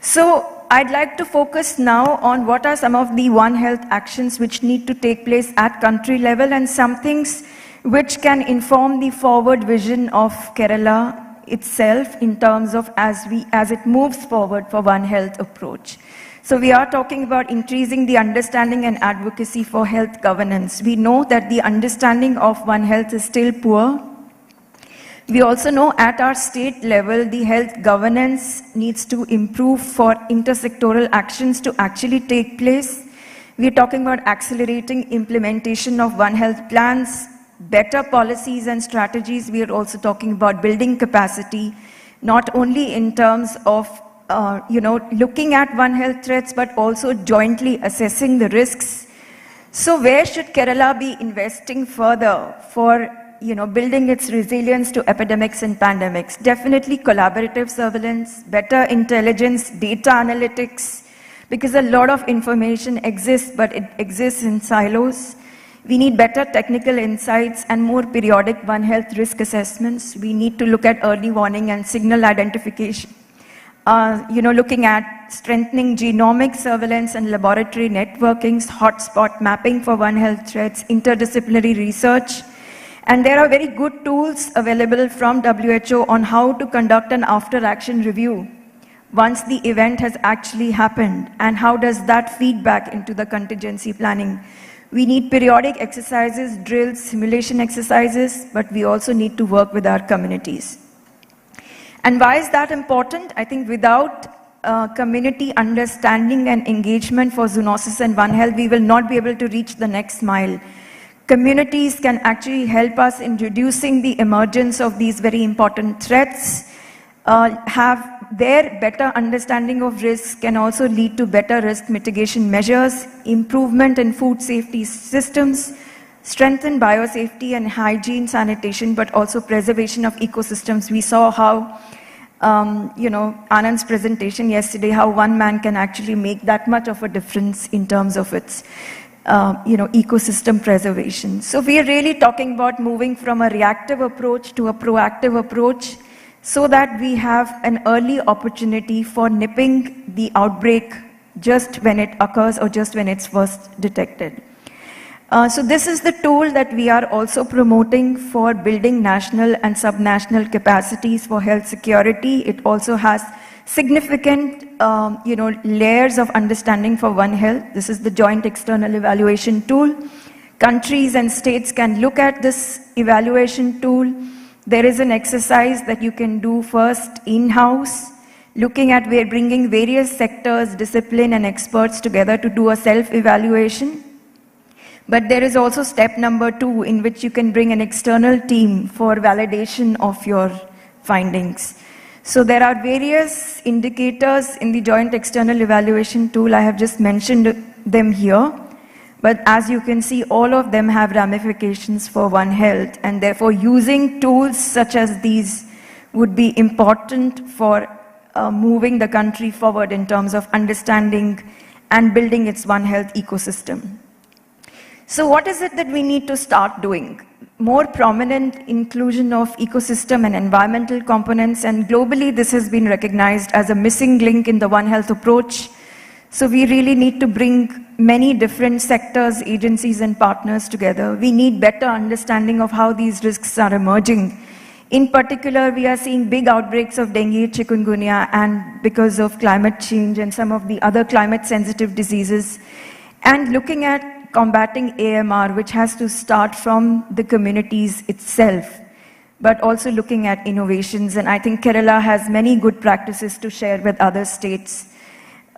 So I'd like to focus now on what are some of the One Health actions which need to take place at country level and some things which can inform the forward vision of Kerala itself in terms of as it moves forward for One Health approach. So we are talking about increasing the understanding and advocacy for health governance. We know that the understanding of One Health is still poor. We also know at our state level, the health governance needs to improve for intersectoral actions to actually take place. We are talking about accelerating implementation of One Health plans, better policies and strategies. We are also talking about building capacity, not only in terms of looking at One Health threats, but also jointly assessing the risks. So where should Kerala be investing further for building its resilience to epidemics and pandemics? Definitely collaborative surveillance, better intelligence, data analytics, because a lot of information exists, but it exists in silos. We need better technical insights and more periodic One Health risk assessments. We need to look at early warning and signal identification. Looking at strengthening genomic surveillance and laboratory networkings, hotspot mapping for One Health threats, interdisciplinary research. And there are very good tools available from WHO on how to conduct an after-action review once the event has actually happened, and how does that feed back into the contingency planning. We need periodic exercises, drills, simulation exercises, but we also need to work with our communities. And why is that important? I think without community understanding and engagement for zoonosis and One Health, we will not be able to reach the next mile. Communities can actually help us in reducing the emergence of these very important threats. Have their better understanding of risks can also lead to better risk mitigation measures, improvement in food safety systems, strengthen biosafety and hygiene, sanitation, but also preservation of ecosystems. We saw how, Anand's presentation yesterday, how one man can actually make that much of a difference in terms of its ecosystem preservation. So we are really talking about moving from a reactive approach to a proactive approach so that we have an early opportunity for nipping the outbreak just when it occurs or just when it's first detected. So this is the tool that we are also promoting for building national and subnational capacities for health security. It also has significant layers of understanding for One Health. This is the joint external evaluation tool. Countries and states can look at this evaluation tool. There is an exercise that you can do first in-house, looking at bringing various sectors, discipline and experts together to do a self-evaluation. But there is also step number 2 in which you can bring an external team for validation of your findings. So there are various indicators in the joint external evaluation tool. I have just mentioned them here. But as you can see, all of them have ramifications for One Health, and therefore using tools such as these would be important for moving the country forward in terms of understanding and building its One Health ecosystem. So what is it that we need to start doing? More prominent inclusion of ecosystem and environmental components, and globally this has been recognized as a missing link in the One Health approach. So we really need to bring many different sectors, agencies and partners together. We need better understanding of how these risks are emerging. In particular, we are seeing big outbreaks of dengue, chikungunya, and because of climate change and some of the other climate sensitive diseases. And looking at combating AMR, which has to start from the communities itself, but also looking at innovations. And I think Kerala has many good practices to share with other states.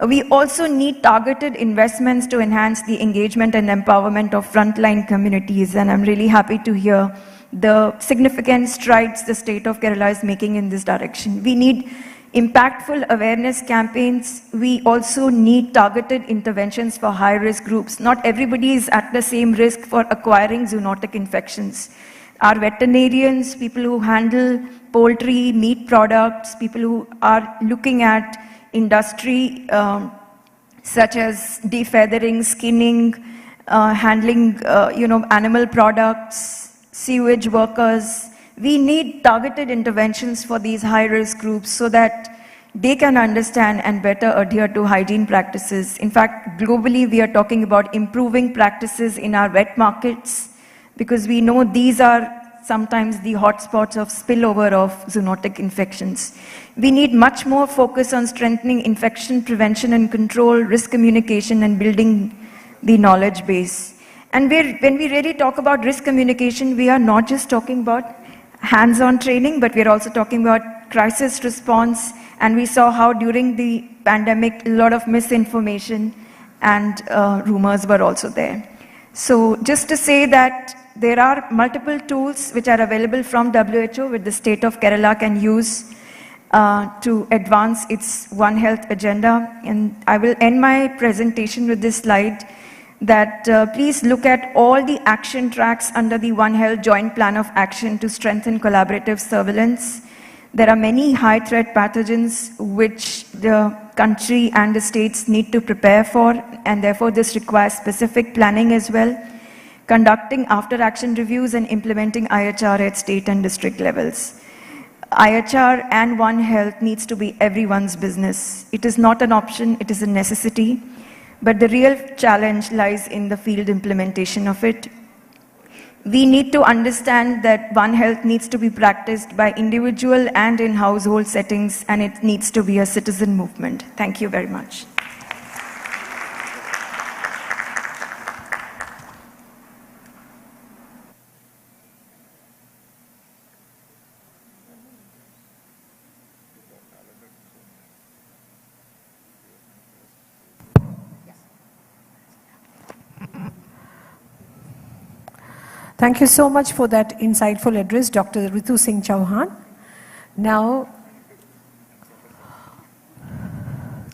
We also need targeted investments to enhance the engagement and empowerment of frontline communities, and I'm really happy to hear the significant strides the state of Kerala is making in this direction. We need impactful awareness campaigns. We also need targeted interventions for high-risk groups. Not everybody is at the same risk for acquiring zoonotic infections. Our veterinarians, people who handle poultry, meat products, people who are looking at industry such as defeathering, skinning, handling animal products, sewage workers. We need targeted interventions for these high-risk groups so that they can understand and better adhere to hygiene practices. In fact, globally, we are talking about improving practices in our wet markets because we know these are sometimes the hotspots of spillover of zoonotic infections. We need much more focus on strengthening infection prevention and control, risk communication, and building the knowledge base. And when we really talk about risk communication, we are not just talking about hands-on training, but we're also talking about crisis response. And we saw how during the pandemic, a lot of misinformation and rumors were also there. So just to say that there are multiple tools which are available from WHO, which the state of Kerala can use to advance its One Health agenda. And I will end my presentation with this slide that please look at all the action tracks under the One Health Joint Plan of Action to strengthen collaborative surveillance. There are many high-threat pathogens which the country and the states need to prepare for, and therefore this requires specific planning as well. Conducting after-action reviews and implementing IHR at state and district levels. IHR and One Health needs to be everyone's business. It is not an option, it is a necessity. But the real challenge lies in the field implementation of it. We need to understand that One Health needs to be practiced by individual and in household settings, and it needs to be a citizen movement. Thank you very much. Thank you so much for that insightful address, Dr. Ritu Singh Chauhan. Now,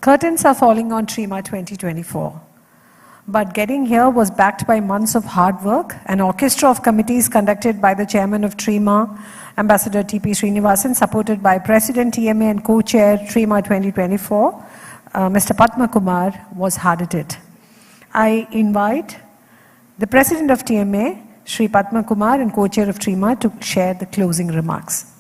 curtains are falling on TRIMA 2024. But getting here was backed by months of hard work, an orchestra of committees conducted by the chairman of TRIMA, Ambassador T.P. Srinivasan, supported by President TMA and co-chair TRIMA 2024, Mr. Padma Kumar, was hard at it. I invite the President of TMA, Shri Padma Kumar, and co-chair of TRIMA to share the closing remarks.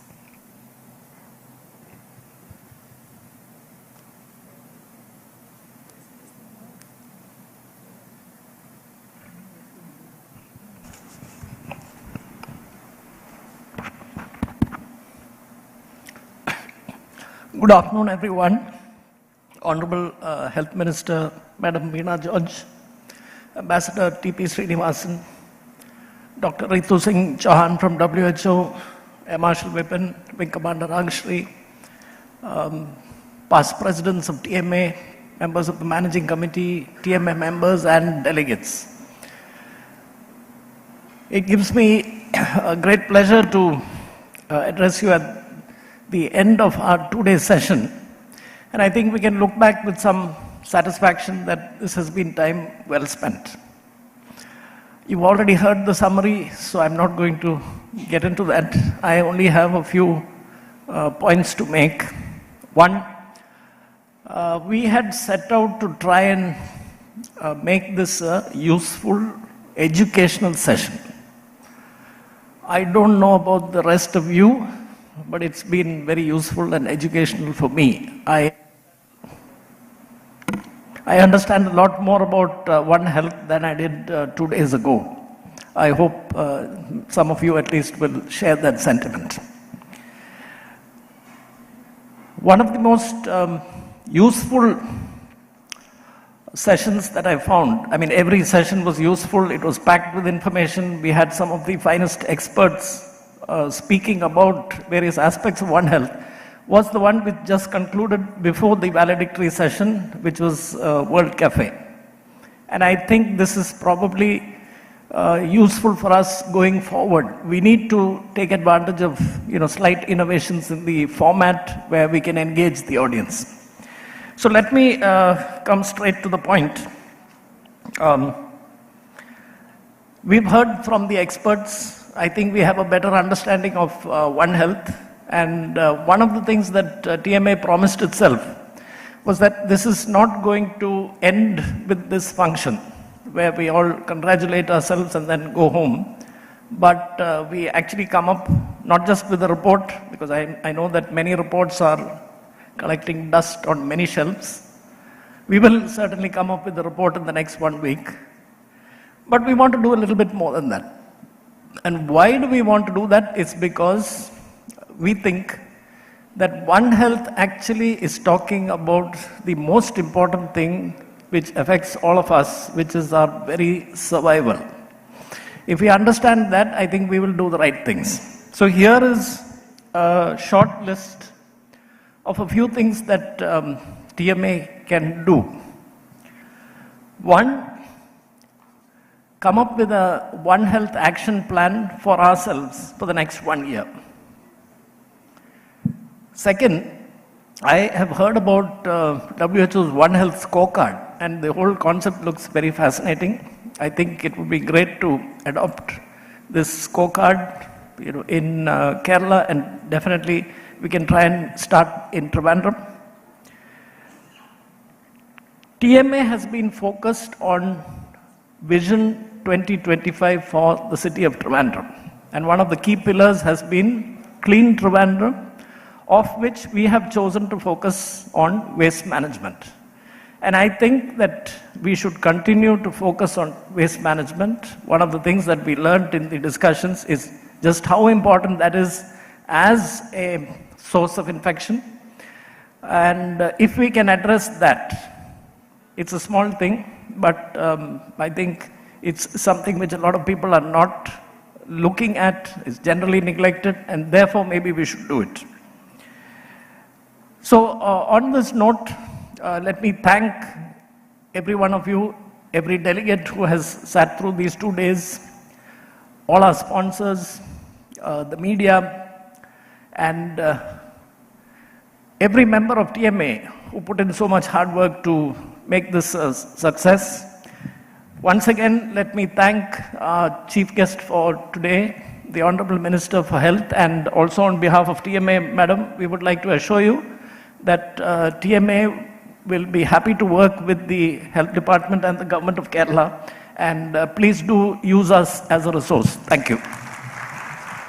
Good afternoon, everyone. Honorable Health Minister, Madam Veena George, Ambassador T.P. Srinivasan, Dr. Ritu Singh Chauhan from WHO, Air Marshal Vipin, Wing Commander Ragashri, past presidents of TMA, members of the Managing Committee, TMA members and delegates. It gives me a great pleasure to address you at the end of our two-day session. And I think we can look back with some satisfaction that this has been time well spent. You've already heard the summary, so I'm not going to get into that. I only have a few points to make. One, we had set out to try and make this a useful educational session. I don't know about the rest of you, but it's been very useful and educational for me. I understand a lot more about One Health than I did 2 days ago. I hope some of you at least will share that sentiment. One of the most useful sessions that I found, I mean, every session was useful, it was packed with information, we had some of the finest experts speaking about various aspects of One Health, was the one which just concluded before the valedictory session, which was World Cafe. And I think this is probably useful for us going forward. We need to take advantage of slight innovations in the format where we can engage the audience. So let me come straight to the point. We've heard from the experts. I think we have a better understanding of One Health. And one of the things that TMA promised itself was that this is not going to end with this function where we all congratulate ourselves and then go home. But we actually come up not just with a report, because I know that many reports are collecting dust on many shelves. We will certainly come up with a report in the next 1 week. But we want to do a little bit more than that. And why do we want to do that? It's because we think that One Health actually is talking about the most important thing which affects all of us, which is our very survival. If we understand that, I think we will do the right things. So here is a short list of a few things that TMA can do. One, come up with a One Health action plan for ourselves for the next 1 year. Second, I have heard about WHO's One Health scorecard, and the whole concept looks very fascinating. I think it would be great to adopt this scorecard in Kerala, and definitely we can try and start in Trivandrum. TMA has been focused on Vision 2025 for the city of Trivandrum. And one of the key pillars has been Clean Trivandrum, of which we have chosen to focus on waste management. And I think that we should continue to focus on waste management. One of the things that we learned in the discussions is just how important that is as a source of infection. And if we can address that, it's a small thing, but I think it's something which a lot of people are not looking at, is generally neglected, and therefore maybe we should do it. So on this note, let me thank every one of you, every delegate who has sat through these 2 days, all our sponsors, the media, and every member of TMA who put in so much hard work to make this a success. Once again, let me thank our chief guest for today, the Honorable Minister for Health, and also on behalf of TMA, Madam, we would like to assure you that TMA will be happy to work with the Health Department and the Government of Kerala, and please do use us as a resource. Thank you.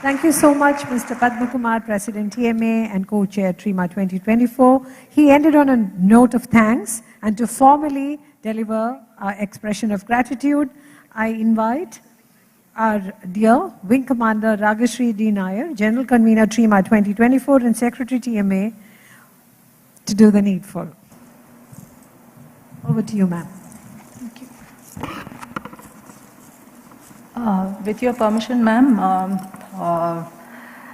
Thank you so much, Mr. Padma Kumar, President TMA and Co-Chair TRIMA 2024. He ended on a note of thanks, and to formally deliver our expression of gratitude, I invite our dear Wing Commander Ragashri D. Nair, General Convener TRIMA 2024 and Secretary TMA, to do the needful. Over to you, ma'am. Thank you. With your permission, ma'am,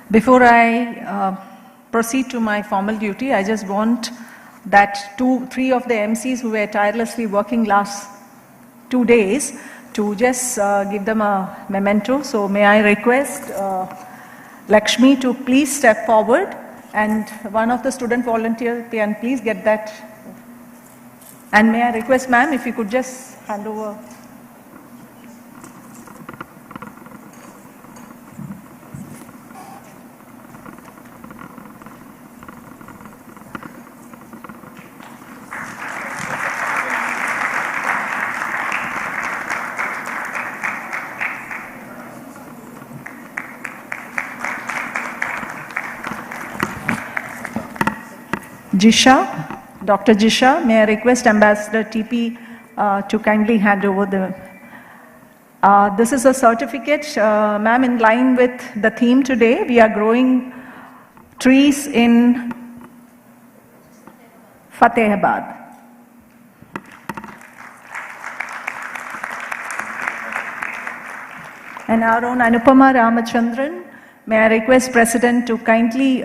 before I proceed to my formal duty, I just want that 2-3 of the MCs who were tirelessly working last 2 days to just give them a memento. So may I request Lakshmi to please step forward, and one of the student volunteers can please get that. And may I request, ma'am, if you could just hand over. Jisha, Dr. Jisha, may I request Ambassador TP to kindly hand over the... this is a certificate, ma'am, in line with the theme today. We are growing trees in Fatehabad. And our own Anupama Ramachandran, may I request President to kindly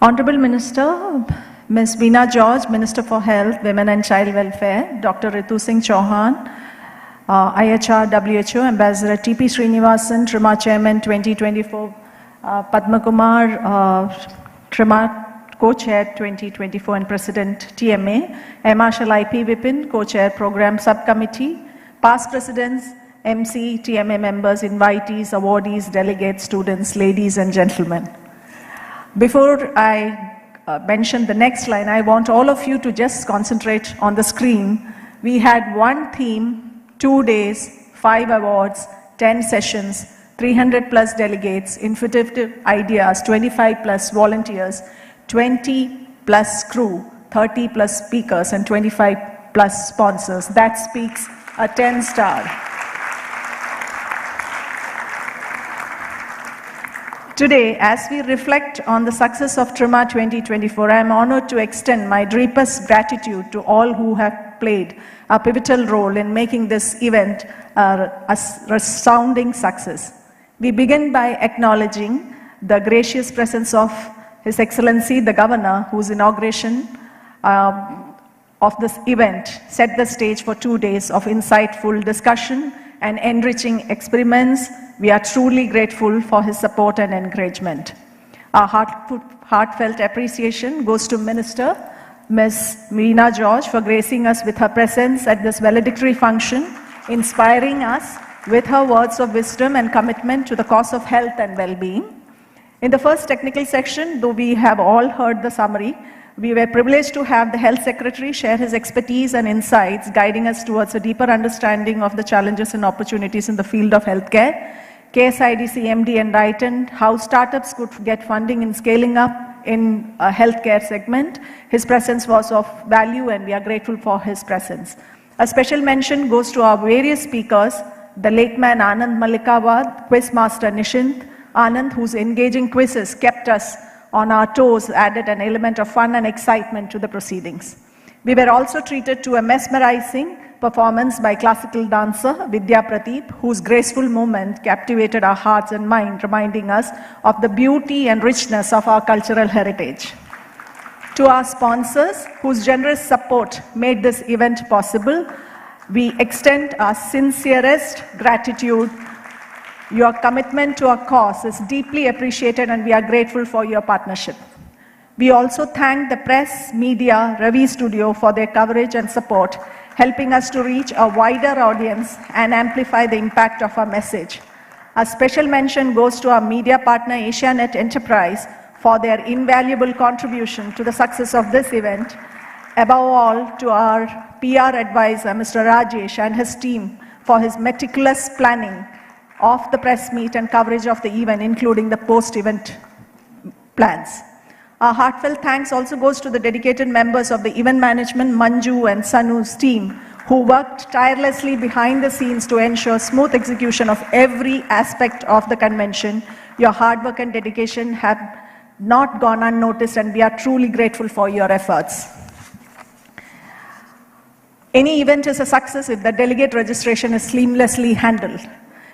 Honorable Minister, Ms. Veena George, Minister for Health, Women and Child Welfare, Dr. Ritu Singh Chauhan, IHR WHO Ambassador TP Srinivasan, TRIMA Chairman 2024, Padma Kumar, TRIMA Co-Chair 2024 and President TMA, Air Marshal IP Vipin, Co-Chair Program Subcommittee, past Presidents, MC, TMA members, invitees, awardees, delegates, students, ladies and gentlemen. Before I mention the next line, I want all of you to just concentrate on the screen. We had one theme, 2 days, 5 awards, 10 sessions, 300 plus delegates, innovative ideas, 25 plus volunteers, 20 plus crew, 30 plus speakers, and 25 plus sponsors. That speaks a 10-star. Today, as we reflect on the success of TRIMA 2024, I am honored to extend my deepest gratitude to all who have played a pivotal role in making this event a resounding success. We begin by acknowledging the gracious presence of His Excellency, the Governor, whose inauguration of this event set the stage for 2 days of insightful discussion and enriching experiments. We are truly grateful for his support and encouragement. Our heartfelt appreciation goes to Minister Ms. Veena George for gracing us with her presence at this valedictory function, inspiring us with her words of wisdom and commitment to the cause of health and well-being. In the first technical section, though we have all heard the summary, we were privileged to have the Health Secretary share his expertise and insights, guiding us towards a deeper understanding of the challenges and opportunities in the field of healthcare. KSIDC MD enlightened how startups could get funding in scaling up in a healthcare segment. His presence was of value and we are grateful for his presence. A special mention goes to our various speakers, the late man Anand Malikawad, Quiz Master Nishint Anand, whose engaging quizzes kept us on our toes, added an element of fun and excitement to the proceedings. We were also treated to a mesmerizing performance by classical dancer Vidya Pradeep, whose graceful movement captivated our hearts and mind, reminding us of the beauty and richness of our cultural heritage. To our sponsors, whose generous support made this event possible, we extend our sincerest gratitude. Your commitment to our cause is deeply appreciated and we are grateful for your partnership. We also thank the press, media, Ravi Studio for their coverage and support, helping us to reach a wider audience and amplify the impact of our message. A special mention goes to our media partner Asianet Enterprise for their invaluable contribution to the success of this event. Above all, to our PR advisor, Mr. Rajesh, and his team for his meticulous planning of the press meet and coverage of the event, including the post-event plans. Our heartfelt thanks also goes to the dedicated members of the event management, Manju and Sanu's team, who worked tirelessly behind the scenes to ensure smooth execution of every aspect of the convention. Your hard work and dedication have not gone unnoticed and we are truly grateful for your efforts. Any event is a success if the delegate registration is seamlessly handled.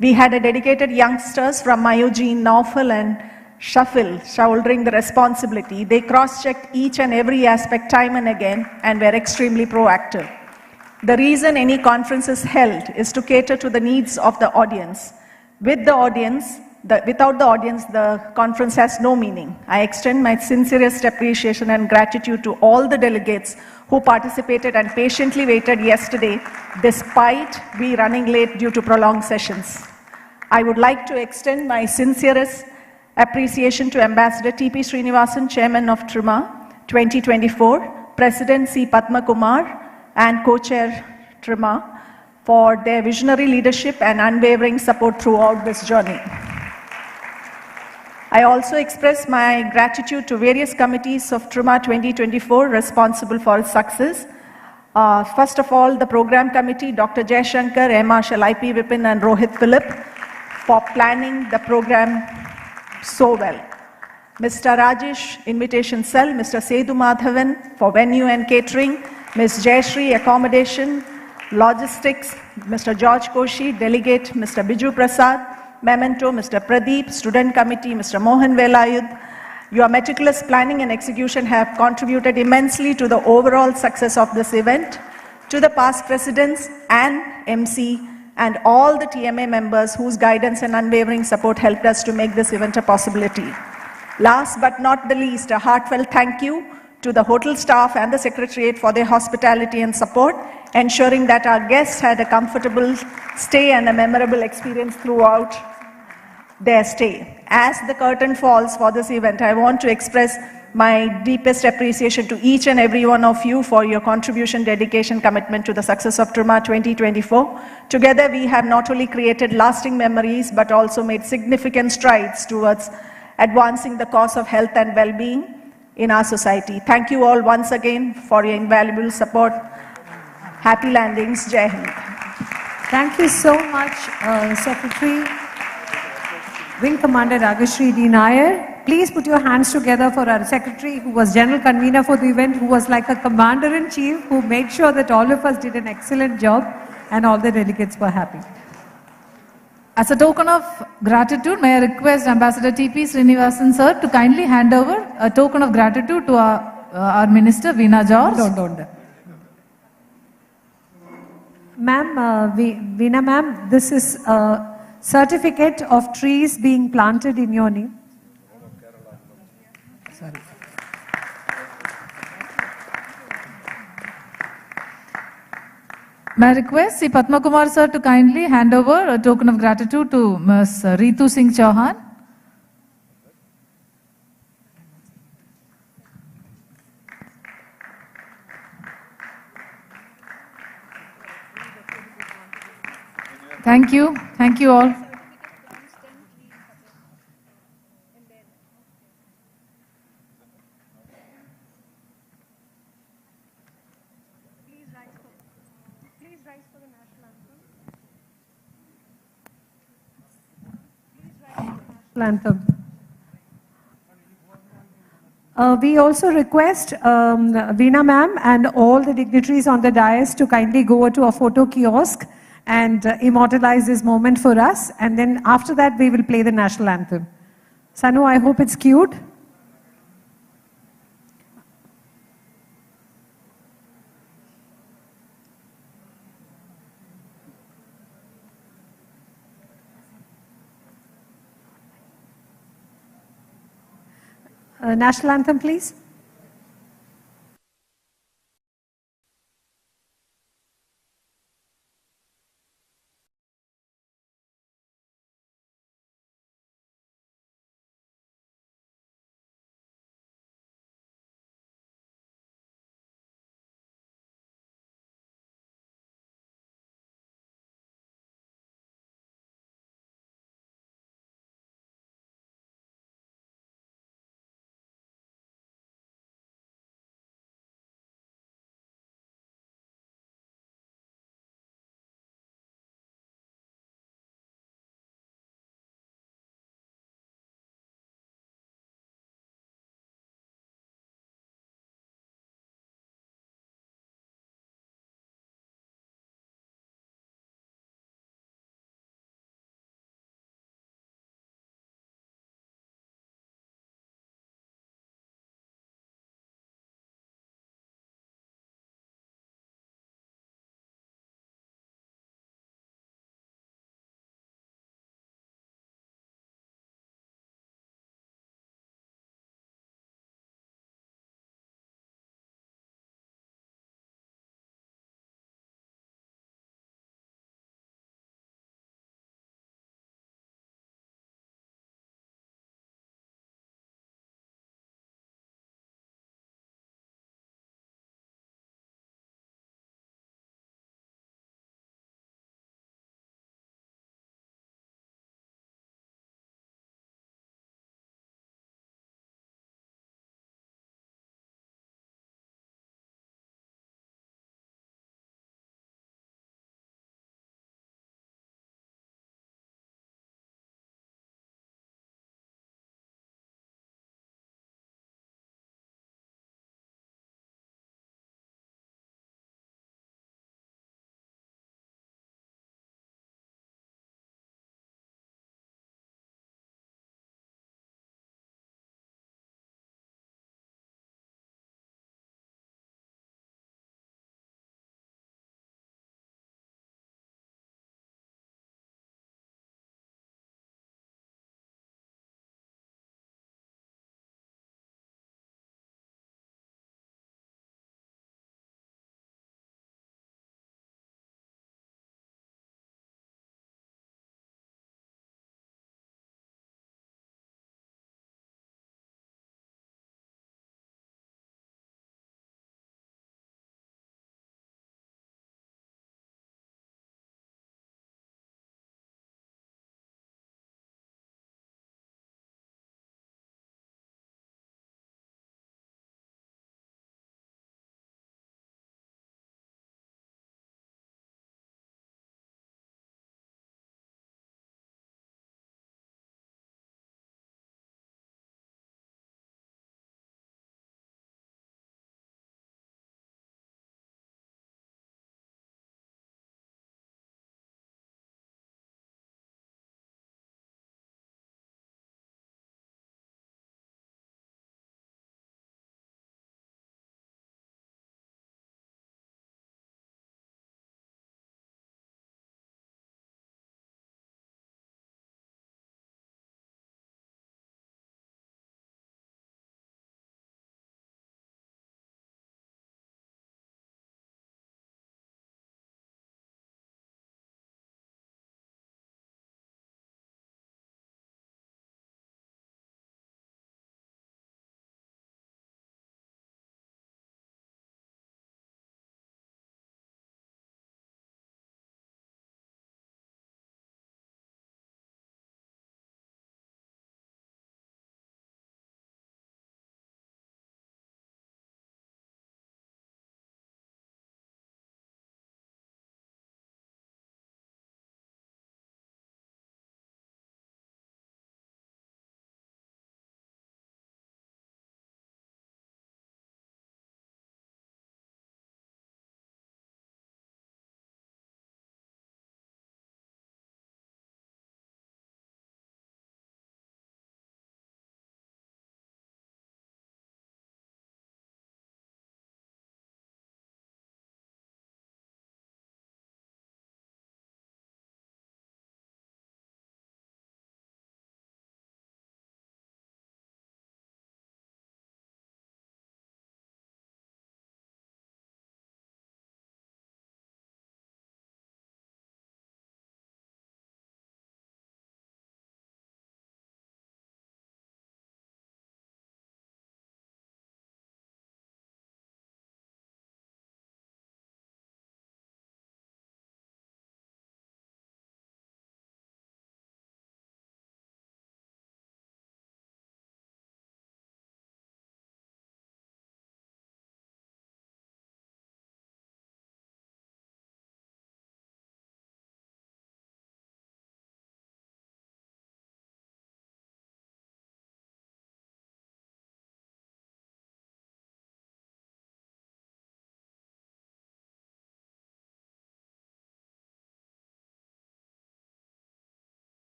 We had a dedicated youngsters from Mayuji, Naufal and Shuffle shouldering the responsibility. They cross-checked each and every aspect time and again and were extremely proactive. The reason any conference is held is to cater to the needs of the audience. Without the audience, the conference has no meaning. I extend my sincerest appreciation and gratitude to all the delegates who participated and patiently waited yesterday, despite we running late due to prolonged sessions. I would like to extend my sincerest appreciation to Ambassador TP Srinivasan, Chairman of TRIMA 2024, President C. Padma Kumar, and Co-Chair TRIMA for their visionary leadership and unwavering support throughout this journey. I also express my gratitude to various committees of TRIMA 2024 responsible for its success. First of all, the Program Committee, Dr. Jayashankar, Air Marshal IP Vipin and Rohit Philip for planning the program so well. Mr. Rajesh, Invitation Cell, Mr. Sethu Madhavan for venue and catering, Ms. Jayashree, Accommodation, Logistics, Mr. George Koshi, Delegate, Mr. Biju Prasad, Memento, Mr. Pradeep, Student Committee, Mr. Mohan Velayud. Your meticulous planning and execution have contributed immensely to the overall success of this event. To the past presidents and MC and all the TMA members whose guidance and unwavering support helped us to make this event a possibility. Last but not the least, a heartfelt thank you to the hotel staff and the Secretariat for their hospitality and support, ensuring that our guests had a comfortable stay and a memorable experience throughout their stay. As the curtain falls for this event, I want to express my deepest appreciation to each and every one of you for your contribution, dedication, commitment to the success of TRIMA 2024. Together, we have not only created lasting memories, but also made significant strides towards advancing the cause of health and well-being in our society. Thank you all once again for your invaluable support. Happy landings. Jai Hind. Thank you so much, Secretary, Wing Commander Ragashri D. Nair. Please put your hands together for our Secretary, who was General Convener for the event, who was like a Commander-in-Chief, who made sure that all of us did an excellent job and all the delegates were happy. As a token of gratitude, may I request Ambassador T.P. Srinivasan sir to kindly hand over a token of gratitude to our Minister, Veena George. Don't. Ma'am, Veena ma'am, this is a certificate of trees being planted in your name. Sorry. May I request Sri Padma Kumar sir to kindly hand over a token of gratitude to Ms. Ritu Singh Chauhan. Thank you. Thank you all. Anthem. We also request Veena ma'am and all the dignitaries on the dais to kindly go to a photo kiosk and immortalize this moment for us, and then after that we will play the national anthem. Sanu, I hope it's cute. National anthem, please.